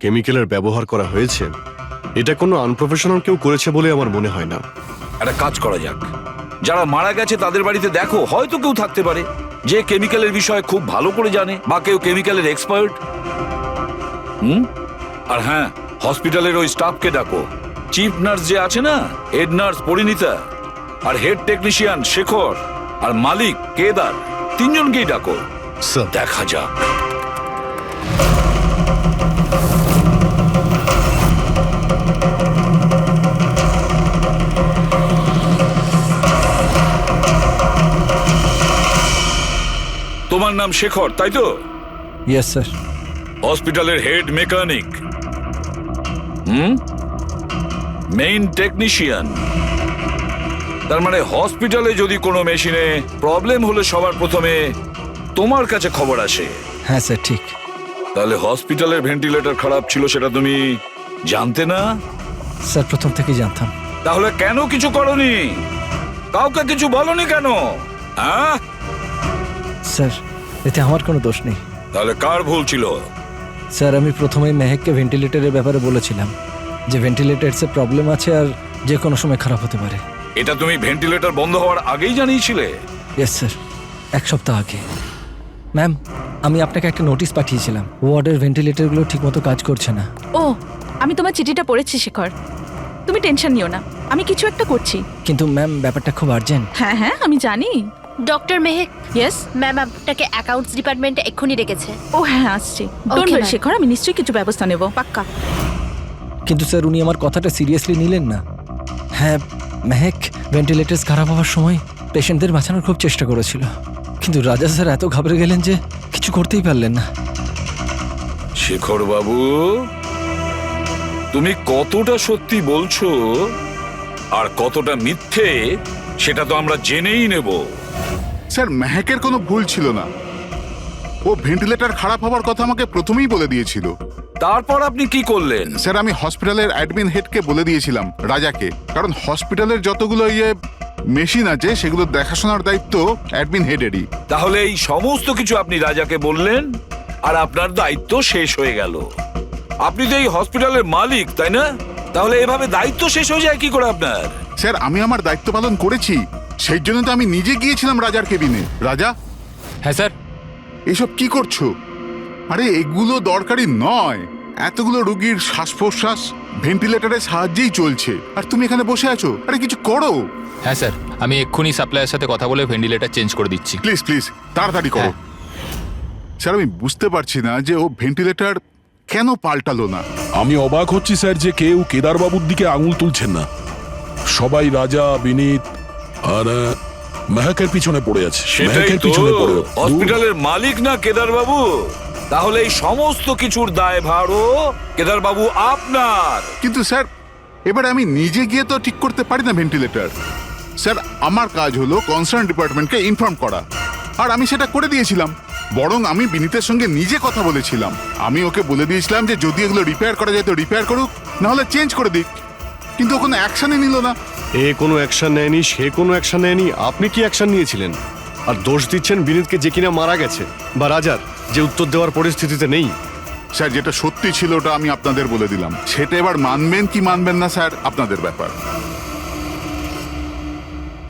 কেমিক্যালের ব্যবহার করা হয়েছে, এটা কোনো আনপ্রফেশনাল কেউ করেছে বলে আমার মনে হয় না। একটা কাজ করা যাক, যারা মারা গেছে তাদের বাড়িতে দেখো, হয়তো কেউ থাকতে পারে যে কেমিক্যালের বিষয়ে খুব ভালো করে জানে, বা কেউ কেমিক্যালের এক্সপার্ট। আর হ্যাঁ, হসপিটালের ওই স্টাফকে ডাকো। চিফ নার্স যে আছে না, হেড নার্স পরিণীতা, আর হেড টেকনিশিয়ান শেখর, আর মালিক কেদার, তিনজনকেই ডাকো। দেখা যাক। তোমার নাম শেখর, তাই তো? Yes sir. হসপিটালের হেড মেকানিক, মেইন টেকনিশিয়ান। তার মানে হসপিটালে যদি কোনো মেশিনে প্রবলেম হলে সবার প্রথমে তোমার কাছে খবর আসে। হ্যাঁ স্যার, ঠিক। তাহলে হসপিটালের ভেন্টিলেটর খারাপ ছিল সেটা তুমি জানতে না? স্যার, প্রথম থেকেই জানতাম। তাহলে কেন কিছু করনি? কাউকে কিছু বলনি কেন? হ্যাঁ স্যার, এতে আমার কোনো দোষ নেই। তাহলে কার ভুল ছিল? স্যার, আমি প্রথমেই মেহেককে ভেন্টিলেটরের ব্যাপারে বলেছিলাম যে ভেন্টিলেটরসে প্রবলেম আছে আর যে কোনো সময় খারাপ হতে পারে। এটা তুমি ভেন্টিলেটর বন্ধ হওয়ার আগেই জানিয়েছিলে? ইয়েস স্যার, এক সপ্তাহ আগে। ম্যাম, আমি আপনাকে একটা নোটিশ পাঠিয়েছিলাম, ওয়ার্ডের ভেন্টিলেটরগুলো ঠিকমতো কাজ করছে না। ও, আমি তোমার চিঠিটা পড়েছি শেখর, তুমি টেনশন নিও না, আমি কিছু একটা করছি। কিন্তু ম্যাম, ব্যাপারটা খুব আর্জেন্ট। হ্যাঁ হ্যাঁ, আমি জানি। ডক্টর মেহেক। ইয়েস ম্যাম, আপনাকে অ্যাকাউন্টস ডিপার্টমেন্টে এক্ষুনি ডেকেছে। ও হ্যাঁ, আসছি। ডোন্ট ওয়ারি শেখর, আমি নিশ্চয়ই কিছু ব্যবস্থা নেব, পাক্কা। কিন্তু স্যার, উনি আমার কথাটা সিরিয়াসলি নিলেন না। হ্যাঁ, মেহেক ভেন্টিলেটরস খারাপ হওয়ার সময় পেশেন্টদের বাঁচানোর খুব চেষ্টা করেছিল, কিন্তু রাজা স্যার এত ঘাবড়ে গেলেন যে কিছু করতেই পারলেন না। শেখর বাবু, তুমি কতটা সত্যি বলছো আর কতটা মিথ্যে সেটা তো আমরা জেনেই নেব। স্যার মেহেকের কোনো ভুল ছিল না, ও ভেন্টিলেটর খারাপ হওয়ার কথা আমাকে প্রথমেই বলে দিয়েছিল। তারপর আপনি কি করলেন? স্যার আমি হসপিটালের অ্যাডমিন হেডকে বলে দিয়েছিলাম, রাজাকে, কারণ হসপিটালের যতগুলো মেশিন আছে সেগুলো দেখাশোনার দায়িত্ব অ্যাডমিন হেডেরই। তাহলে এই সমস্ত কিছু আপনি রাজাকে বললেন আর আপনার দায়িত্ব শেষ হয়ে গেল। আপনি তো এই হসপিটালের মালিক, তাই না? তাহলে এভাবে দায়িত্ব শেষ হয়ে যায় কি করে আপনার? স্যার আমি আমার দায়িত্ব পালন করেছি, সেই জন্য তো আমি নিজে গিয়েছিলাম রাজার কেবিনে। রাজা। হ্যাঁ স্যার। এসব কি করছো? আরে এগুলো দরকারি নয়, এতগুলো রোগীর শ্বাস প্রশ্বাস ভেন্টিলেটরের সাহায্যেই চলছে, আর তুমি এখানে বসে আছো। আরে কিছু করো। হ্যাঁ স্যার, আমি এক্ষুনি সাপ্লাইয়ের সাথে কথা বলে ভেন্টিলেটর চেঞ্জ করে দিচ্ছি। প্লিজ প্লিজ তাড়াতাড়ি করো। স্যার আমি বুঝতে পারছি না যে ও ভেন্টিলেটর কেন পাল্টালো না। আমি অবাক হচ্ছি স্যার যে কেউ কেদারবাবুর দিকে আঙুল তুলছেন না। সবাই রাজা, বিনীত আর মেহেকের পিছনে পড়ে আছে। সেটাই মেহেকের তো, পিছনে পড়ে হসপিটালের মালিক না কেদার বাবু? তাহলে এই সমস্ত কিছুর দায়ভারও কেদার বাবু আপনার। কিন্তু স্যার এবার আমি নিজে গিয়ে তো ঠিক করতে পারি না ভেন্টিলেটর। স্যার আমার কাজ হলো কনসার্ন ডিপার্টমেন্টকে ইনফর্ম করা, আর আমি সেটা করে দিয়েছিলাম। বরং আমি বিনীতের সঙ্গে নিজে কথা বলেছিলাম। আমি ওকে বলে দিয়েছিলাম যে যদি এগুলো রিপেয়ার করা যায় তো রিপেয়ার করুক, নাহলে চেঞ্জ করে দিক, কিন্তু ও কোনো অ্যাকশনই নিল না। এ কোনো অ্যাকশন নেয়নি, সে কোনো অ্যাকশন নেয়নি, আপনি কি অ্যাকশন নিয়েছিলেন? আর দোষ দিচ্ছেন বিনীতকে, যে কিনা মারা গেছে, বা রাজার, যে উত্তর দেওয়ার পরিস্থিতিতে নেই। স্যার যেটা সত্যি ছিল ওটা আমি আপনাদের বলে দিলাম, সেটা এবার মানবেন কি মানবেন না স্যার আপনাদের ব্যাপার।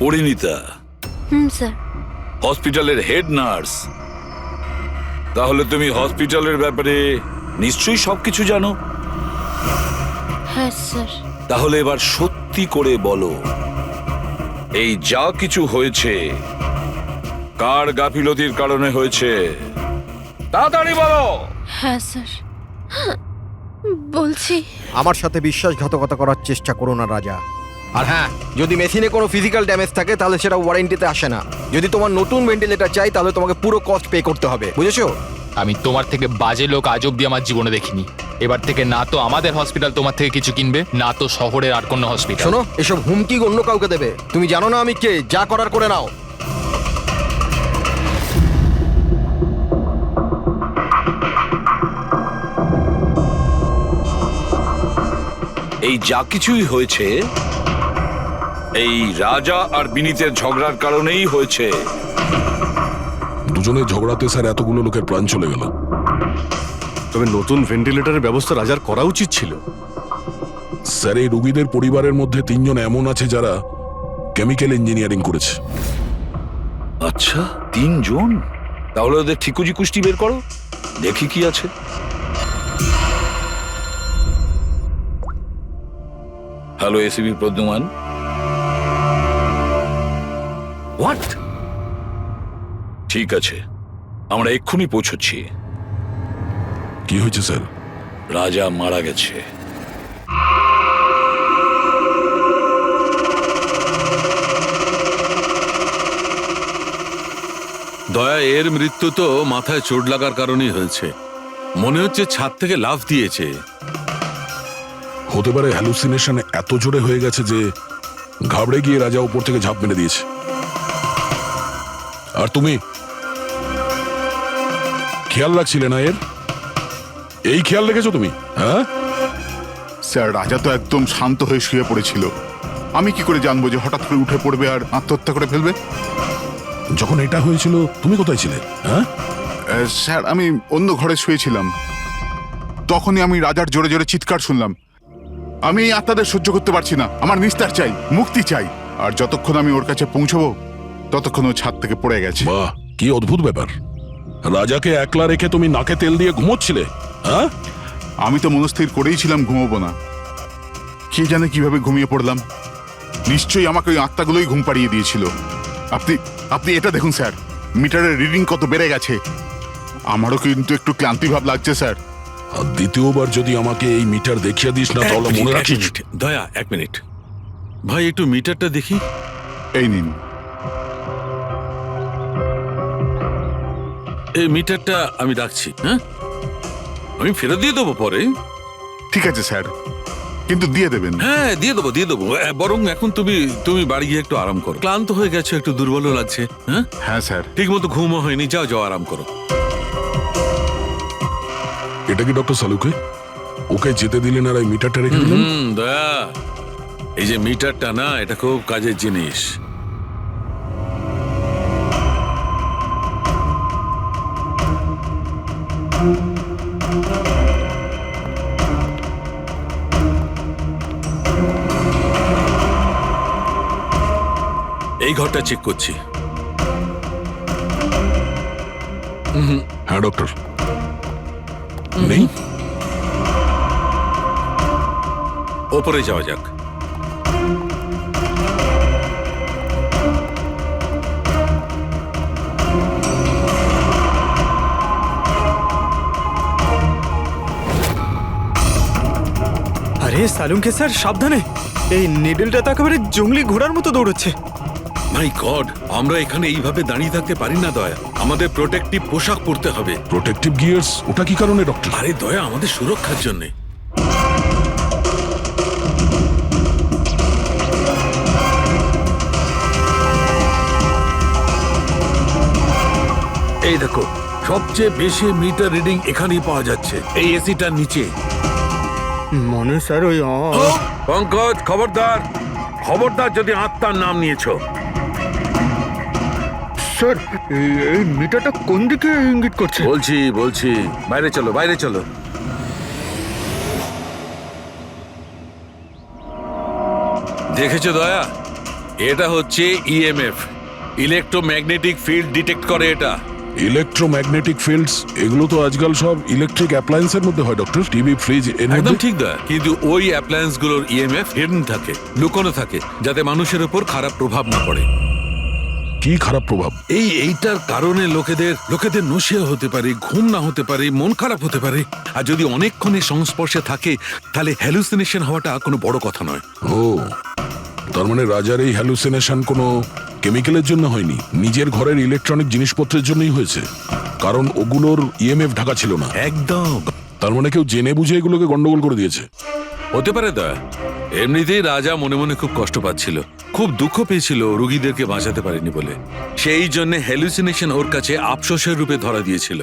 পরিণীতা স্যার। হসপিটালের হেড নার্স, তাহলে তুমি হসপিটালের ব্যাপারে নিশ্চয়ই সবকিছু জানো। হ্যাঁ স্যার। তাহলে এবার সত্যি করে বলো, এই যা কিছু হয়েছে কার গাফিলতির কারণে হয়েছে? তাড়াতাড়ি বলো। হ্যাঁ স্যার, বলছি। আমার সাথে বিশ্বাসঘাতকতা করার চেষ্টা করো না রাজা। আর হ্যাঁ, যদি মেশিনে কোনো ফিজিক্যাল ড্যামেজ থাকে তাহলে সেটা ওয়ারেন্টিতে আসে না। যদি তোমার নতুন ভেন্টিলেটর চাই তাহলে তোমাকে পুরো কস্ট পে করতে হবে, বুঝেছো? আমি তোমার থেকে বাজে লোক আজ অব্দি আমার জীবনে দেখিনি। এবার থেকে না তো আমাদের হসপিটাল তোমার থেকে কিছু কিনবে, না তো শহরের আর কোনো হসপিটাল। শোনো, এসব হুমকি অন্য কাউকে দেবে। তুমি জানো না আমি কে, যা করার করে নাও। এই যা কিছুই হয়েছে এই রাজা আর বিনীতের ঝগড়ার কারণেই হয়েছে। দুজনের ঝগড়াতে স্যার এতগুলো লোকের প্রাণ চলে গেল। তবে নতুন ভেন্টিলেটরের ব্যবস্থা রাজার করা উচিত ছিল। স্যার এই রোগীদের পরিবারের মধ্যে 3 জন এমন আছে যারা কেমিক্যাল ইঞ্জিনিয়ারিং করেছে। আচ্ছা 3 জন? তাহলে ওদের ঠিকুজি কুষ্টি বের করো, দেখি কি আছে। Hello ACP Pradyuman. হোয়াট? ঠিক আছে, আমরা এক্ষুনি পৌঁছচ্ছি। কি হয়েছে স্যার? রাজা মারা গেছে। দয়া, এর মৃত্যু তো মাথায় চোট লাগার কারণেই হয়েছে। মনে হচ্ছে ছাদ থেকে লাফ দিয়েছে। হতে পারে হ্যালুসিনেশন এত জোরে হয়ে গেছে যে ঘাবড়ে গিয়ে রাজা উপর থেকে ঝাঁপ মেরে দিয়েছে। আর তুমি খেয়াল রাখছিলে না এর? এই খেয়াল রেখেছো তুমি? হ্যাঁ স্যার রাজা তো একদম শান্ত হয়ে শুয়ে পড়েছিল। আমি কি করে জানবো যে হঠাৎ করে উঠে পড়বে আর আত্মহত্যা করে ফেলবে? যখন এটা হয়েছিল তুমি কোথায় ছিলে? হ্যাঁ স্যার আমি অন্য ঘরে শুয়েছিলাম, তখনই আমি রাজার জোরে জোরে চিৎকার শুনলাম। আমি এই আত্মাদের সহ্য করতে পারছি না, আমার নিস্তার চাই, মুক্তি চাই। আর যতক্ষণ আমি ওর কাছে পৌঁছবো ততক্ষণ ও ছাদ থেকে পড়ে গেছে। বাহ, কি অদ্ভুত ব্যাপার। রাজাকে একলা রেখে তুমি নাকে তেল দিয়ে ঘুমোচ্ছিলে? হ্যাঁ আমি তো মনস্থির করেই ছিলাম ঘুমোবো না, কে জানে কিভাবে ঘুমিয়ে পড়লাম। নিশ্চয়ই আমাকে ওই আত্মাগুলোই ঘুম পাড়িয়ে দিয়েছিল। আপনি আপনি এটা দেখুন স্যার, মিটারের রিডিং কত বেড়ে গেছে। আমারও কিন্তু একটু ক্লান্তি ভাব লাগছে স্যার। আর দ্বিতীয়বার যদি আমাকে এই মিটার দেখিয়ে দিস না তাহলে মনে রাখিস। দয়া, 1 মিনিট ভাই, একটু মিটারটা দেখি। এই নিন। এই মিটারটা আমি রাখছি। হ্যাঁ, আমি ফেরত দিয়ে দেবো পরে। ঠিক আছে স্যার। কিন্তু দিয়ে দেবেন। হ্যাঁ দিয়ে দেবো দিয়ে দেবো। বরং এখন তুমি বাড়ি গিয়ে একটু আরাম করো। ক্লান্ত হয়ে গেছো, একটু দুর্বলও লাগছে। হ্যাঁ হ্যাঁ স্যার। ঠিক মতো ঘুমও হয়নি, যাও যাও আরাম করো। এটা কি ডক্টর সালুকে? ওকে যেতে দিলেন আর এই মিটারটা রেখে দিলেন? দয়া, এই যে মিটারটা না, এটা খুব কাজের জিনিস। এই ঘরটা চেক করছি। হ্যাঁ ডক্টর, নেই। ওপরে যাওয়া যাক। আরে সালুনকে স্যার সাবধানে, এই নিডলটা তো একেবারে জঙ্গলি ঘোড়ার মতো দৌড়চ্ছে। মাই গড, আমরা এখানে এইভাবে দাঁড়িয়ে থাকতে পারি না দয়া, আমাদের প্রোটেক্টিভ পোশাক পরতে হবে। Protective gears? ওটা কি কারণে ডক্টর? আরে দয়া, আমাদের সুরক্ষার জন্য। এই দেখো, সবচেয়ে বেশি মিটার রিডিং এখানেই পাওয়া যাচ্ছে, এই এসিটার নিচে। মনে স্যার ওই পঙ্কজ, খবরদার খবরদার যদি আত্মার নাম নিয়েছো। স্যার এই মিটারটা কোন দিকে ইঙ্গিত করছে? বলছি বাইরে চলো, বাইরে চলো। দেখেছো দয়া, এটা হচ্ছে ইএমএফ, ইলেকট্রোম্যাগনেটিক ফিল্ড ডিটেক্ট করে এটা। ইলেকট্রোম্যাগনেটিক ফিল্ডস, এগুলো তো আজকাল সব ইলেকট্রিক অ্যাপ্লায়েন্সের মধ্যে হয় ডক্টর। টিভি, ফ্রিজ, একদম ঠিক দয়া, কিন্তু ওই অ্যাপ্লায়েন্স গুলোর ইএমএফ হিডেন থাকে, লুকোনো থাকে, যাতে মানুষের উপর খারাপ প্রভাব না পড়ে। কি খারাপ প্রভাব? এইটার কারণে লোকেদের নশিয়া হতে পারে, ঘুম না হতে পারে, মন খারাপ হতে পারে। আর যদি অনেকক্ষণে সংস্পর্শে থাকে, তাহলে হ্যালুসিনেশন হওয়াটা কোনো বড় কথা নয়। ও, তার মানে রাজার এই হ্যালুসিনেশন কোনো কেমিক্যালের জন্য হয়নি, নিজের ঘরের ইলেকট্রনিক জিনিসপত্রের জন্যই হয়েছে, কারণ ওগুলোর ইএমএফ ঢাকা ছিল না। একদম। তার মানে কেউ জেনে বুঝে এগুলোকে গন্ডগোল করে দিয়েছে। হতে পারে দয়া, এমনিতেই রাজা মনে মনে খুব কষ্ট পাচ্ছিল, খুব দুঃখ পেয়েছিল রোগীদেরকে বাঁচাতে পারেনি বলে, সেই জন্য হ্যালুসিনেশন ওর কাছে আফসোসের রূপে ধরা দিয়েছিল।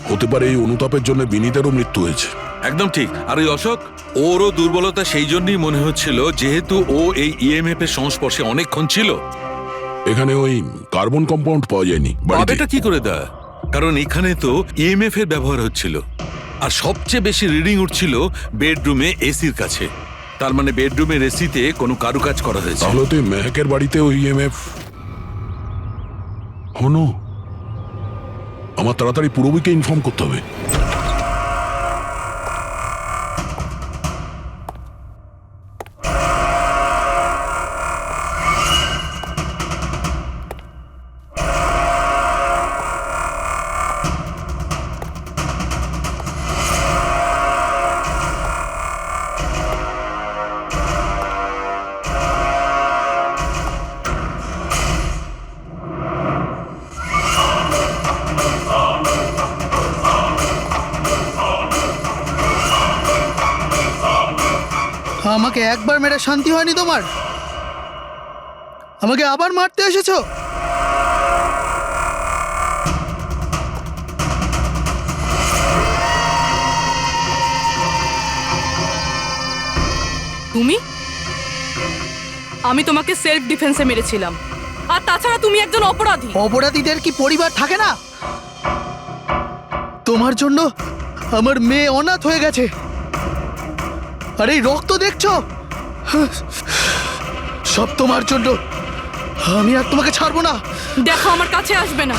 হতে পারে এই অনুতাপের জন্য বিনীতেরও মৃত্যু হয়েছে। একদম ঠিক। আর ওই অশোক, ওরও দুর্বলতা সেই জন্যই মনে হচ্ছিল, যেহেতু ও এই ইএমএফ এর সংস্পর্শে অনেকক্ষণ ছিল। এখানে ওই কার্বন কম্পাউন্ড পাওয়া যায়নি। এটা কি করে দয়া? কারণ এখানে তো ইএমএফ এর ব্যবহার হচ্ছিল, আর সবচেয়ে বেশি রিডিং উঠছিল বেডরুমে এসির কাছে। তার মানে বেডরুমের এসিতে কোনো কারুকাজ করা হয়েছে। তাহলে তো মেহেকের বাড়িতে ওই ইএমএফ হনো। আমার তাড়াতাড়ি পুরবীকে ইনফর্ম করতে হবে। আমাকে একবার মেরে শান্তি হয়নি তোমার? আমাকে আবার মারতে এসেছো? তুমি? আমি তোমাকে সেলফ ডিফেন্সে মেরেছিলাম, আর তাছাড়া তুমি একজন অপরাধী। অপরাধীদের কি পরিবার থাকে না? তোমার জন্য আমার মেয়ে অনাথ হয়ে গেছে, আর এই রক্ত দেখছো, সব তোমার জন্য। আমি আর তোমাকে ছাড়বো না। দেখো, আমার কাছে আসবে না,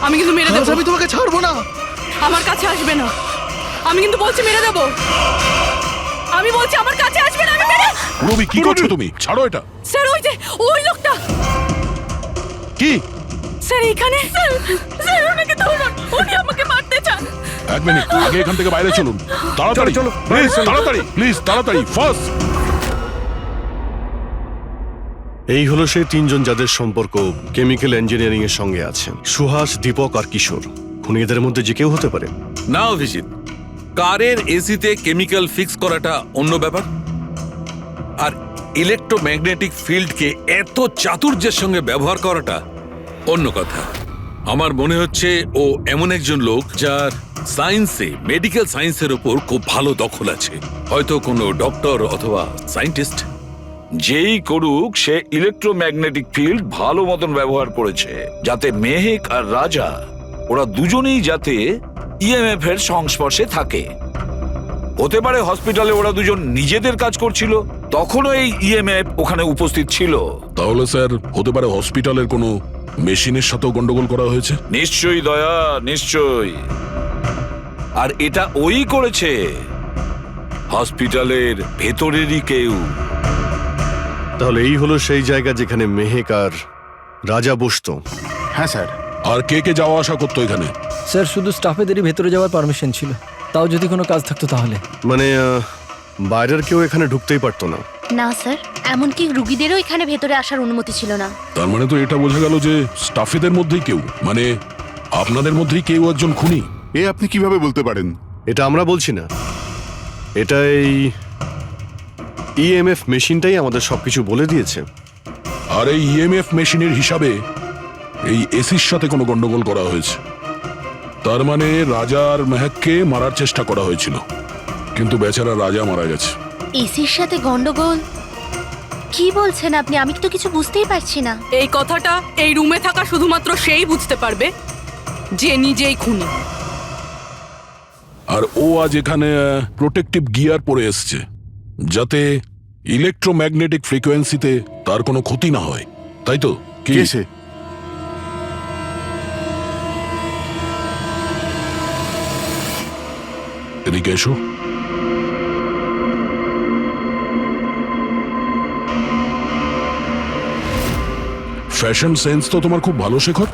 আমি কিন্তু মেরে দেবো। আমি তোমাকে ছাড়বো না। আমার কাছে আসবে না, আমি কিন্তু বলছি মেরে দেবো। আমি বলছি আমার কাছে আসবে না, আমি মেরে। রবি, কি করছো তুমি? ছাড়ো এটা। স্যার, ওই লোকটা। কি? স্যার এখানে। স্যার ওনাকে ধরুন, উনি আমাকে মারতে চান। এক মিনিট, আগে এখান থেকে বাইরে চলুন। তাড়াতাড়ি চলো, প্লিজ তাড়াতাড়ি, প্লিজ তাড়াতাড়ি, ফাস্ট। এই হলো সেই তিনজন যাদের সম্পর্ক কেমিক্যাল ইঞ্জিনিয়ারিং এর সঙ্গে আছে, সুহাস, দীপক আর কিশোর। খুনি এদের মধ্যে যে কেউ হতে পারে। না অভিজিৎ, কারের এসিতে কেমিক্যাল ফিক্স করাটা অন্য ব্যাপার, আর ইলেকট্রোম্যাগনেটিক ফিল্ডকে এত চাতুর্যের সঙ্গে ব্যবহার করাটা অন্য কথা। আমার মনে হচ্ছে ও এমন একজন লোক যার সায়েন্সে, মেডিকেল সায়েন্সের ওপর খুব ভালো দখল আছে, হয়তো কোনো ডক্টর অথবা সায়েন্টিস্ট। যেই করুক, সে ইলেকট্রোম্যাগনেটিক ফিল্ড ভালো মতন ব্যবহার করেছে, যাতে মেহেক আর রাজা ওরা দুজনেই যাতে ইএমএফ এর সংস্পর্শে থাকে। হতে পারে হসপিটালে ওরা দুজন নিজেদের কাজ করছিল, তখনও এই ইএমএফ ওখানে উপস্থিত ছিল। তাহলে স্যার হতে পারে হসপিটালের কোনো মেশিনের সাথেও গন্ডগোল করা হয়েছে। নিশ্চয়ই দয়া, নিশ্চয়ই। আর এটা ওই করেছে, হসপিটালের ভেতরেরই কেউ। তাহলে এই হলো সেই জায়গা যেখানে মেহেক আর রাজা বসতো। হ্যাঁ স্যার। আর কে কে যাওয়া আসা করতো এখানে? স্যার শুধু স্টাফেদেরই ভেতরে যাওয়ার পারমিশন ছিল, তাও যদি কোনো কাজ থাকতো তাহলে। মানে বাইরের কেউ এখানে ঢুকতেই পারতো না? না স্যার, এমনকি রুগীদেরও এখানে ভেতরে আসার অনুমতি ছিল না। তার মানে তো এটা বোঝা গেল যে স্টাফেদের মধ্যেই কেউ, মানে আপনাদের মধ্যেই কেউ একজন খুনি। এ আপনি কিভাবে বলতে পারেন? এটা আমরা বলছি না, এটা এই ইএমএফ মেশিনটাই আমাদের সবকিছু বলে দিয়েছে। আর এই ইএমএফ মেশিনের হিসাবে এই এসির সাথে কোনো গন্ডগোল করা হয়েছে। তার মানে রাজা আর মেহেককে মারার চেষ্টা করা হয়েছিল, কিন্তু বেচারা রাজা মারা গেছে। এসির সাথে গন্ডগোল? কি বলছেন আপনি? আমি তো কিছু বুঝতেই পারছি না। এই কথাটা এই রুমে থাকা শুধুমাত্র সেই বুঝতে পারবে যে নিজেই খুনি। আর ও আজ এখানে প্রোটেক্টিভ গিয়ার পরে এসছে, যাতে ইলেকট্রোম্যাগনেটিক ফ্রিকোয়েন্সিতে তার কোনো ক্ষতি না হয়, তাই তো? কি সে? এদিকে এসো। ফ্যাশন সেন্স তো তোমার খুব ভালো, শেখর।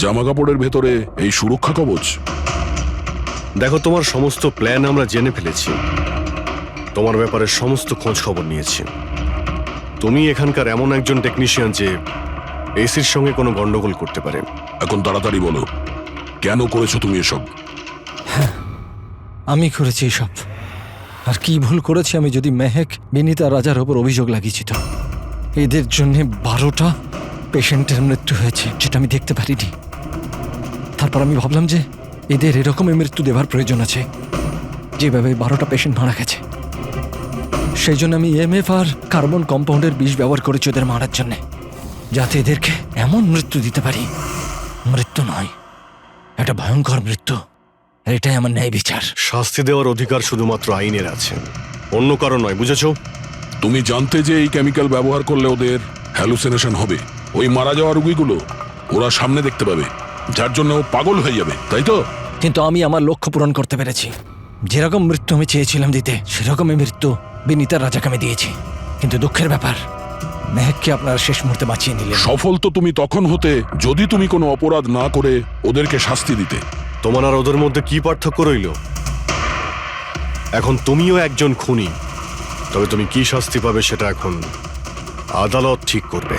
জামা কাপড়ের ভেতরে এই সুরক্ষা কবচ। দেখো, তোমার সমস্ত প্ল্যান আমরা জেনে ফেলেছি, তোমার ব্যাপারে সমস্ত খোঁজ খবর নিয়েছি। তুমি এখানকার এমন একজন টেকনিশিয়ান যে এসির সঙ্গে কোনো গন্ডগোল করতে পারে। এখন তাড়াতাড়ি বলো, কেন করেছো তুমি এসব? আমি করেছি এসব। আর কি ভুল করেছি আমি যদি মেহেক, বিনীতা, রাজার ওপর অভিযোগ লাগিয়েছি তো? এদের জন্য 12টা পেশেন্টের মৃত্যু হয়েছে, যেটা আমি দেখতে পারিনি। তারপর আমি ভাবলাম যে এদের এরকমই মৃত্যু দেবার প্রয়োজন আছে, যেভাবে 12টা পেশেন্ট মারা গেছে। সেই জন্য আমি ইএমএফ আর কার্বন কম্পাউন্ডের বিষ ব্যবহার করেছি ওদের মারার জন্য, যাতে এদেরকে এমন মৃত্যু দিতে পারি, মৃত্যু নয়, একটা ভয়ঙ্কর মৃত্যু। এটাই আমার ন্যায় বিচার। শাস্তি দেওয়ার অধিকার শুধুমাত্র আইনের আছে, অন্য কারো নয়, বুঝেছো? তুমি জানতে যে এই কেমিক্যাল ব্যবহার করলে ওদের হ্যালুসিনেশন হবে, ওই মারা যাওয়া রোগীগুলো ওরা সামনে দেখতে পাবে, যার জন্য ও পাগল হয়ে যাবে, তাই তো? কিন্তু আমি আমার লক্ষ্য পূরণ করতে পেরেছি। যেরকম মৃত্যু আমি চেয়েছিলাম দিতে, সেরকমই মৃত্যু বিনীতা, রাজাকে আমি দিয়েছি। কিন্তু দুঃখের ব্যাপার, মেহেককে আপনারা শেষ মুহূর্তে বাঁচিয়ে নিলেন। সফল তো তুমি তখন হতে যদি তুমি কোনো অপরাধ না করে ওদেরকে শাস্তি দিতে। তোমার আর ওদের মধ্যে কি পার্থক্য রইল? এখন তুমিও একজন খুনি, তবে তুমি কি শাস্তি পাবে সেটা এখন আদালত ঠিক করবে।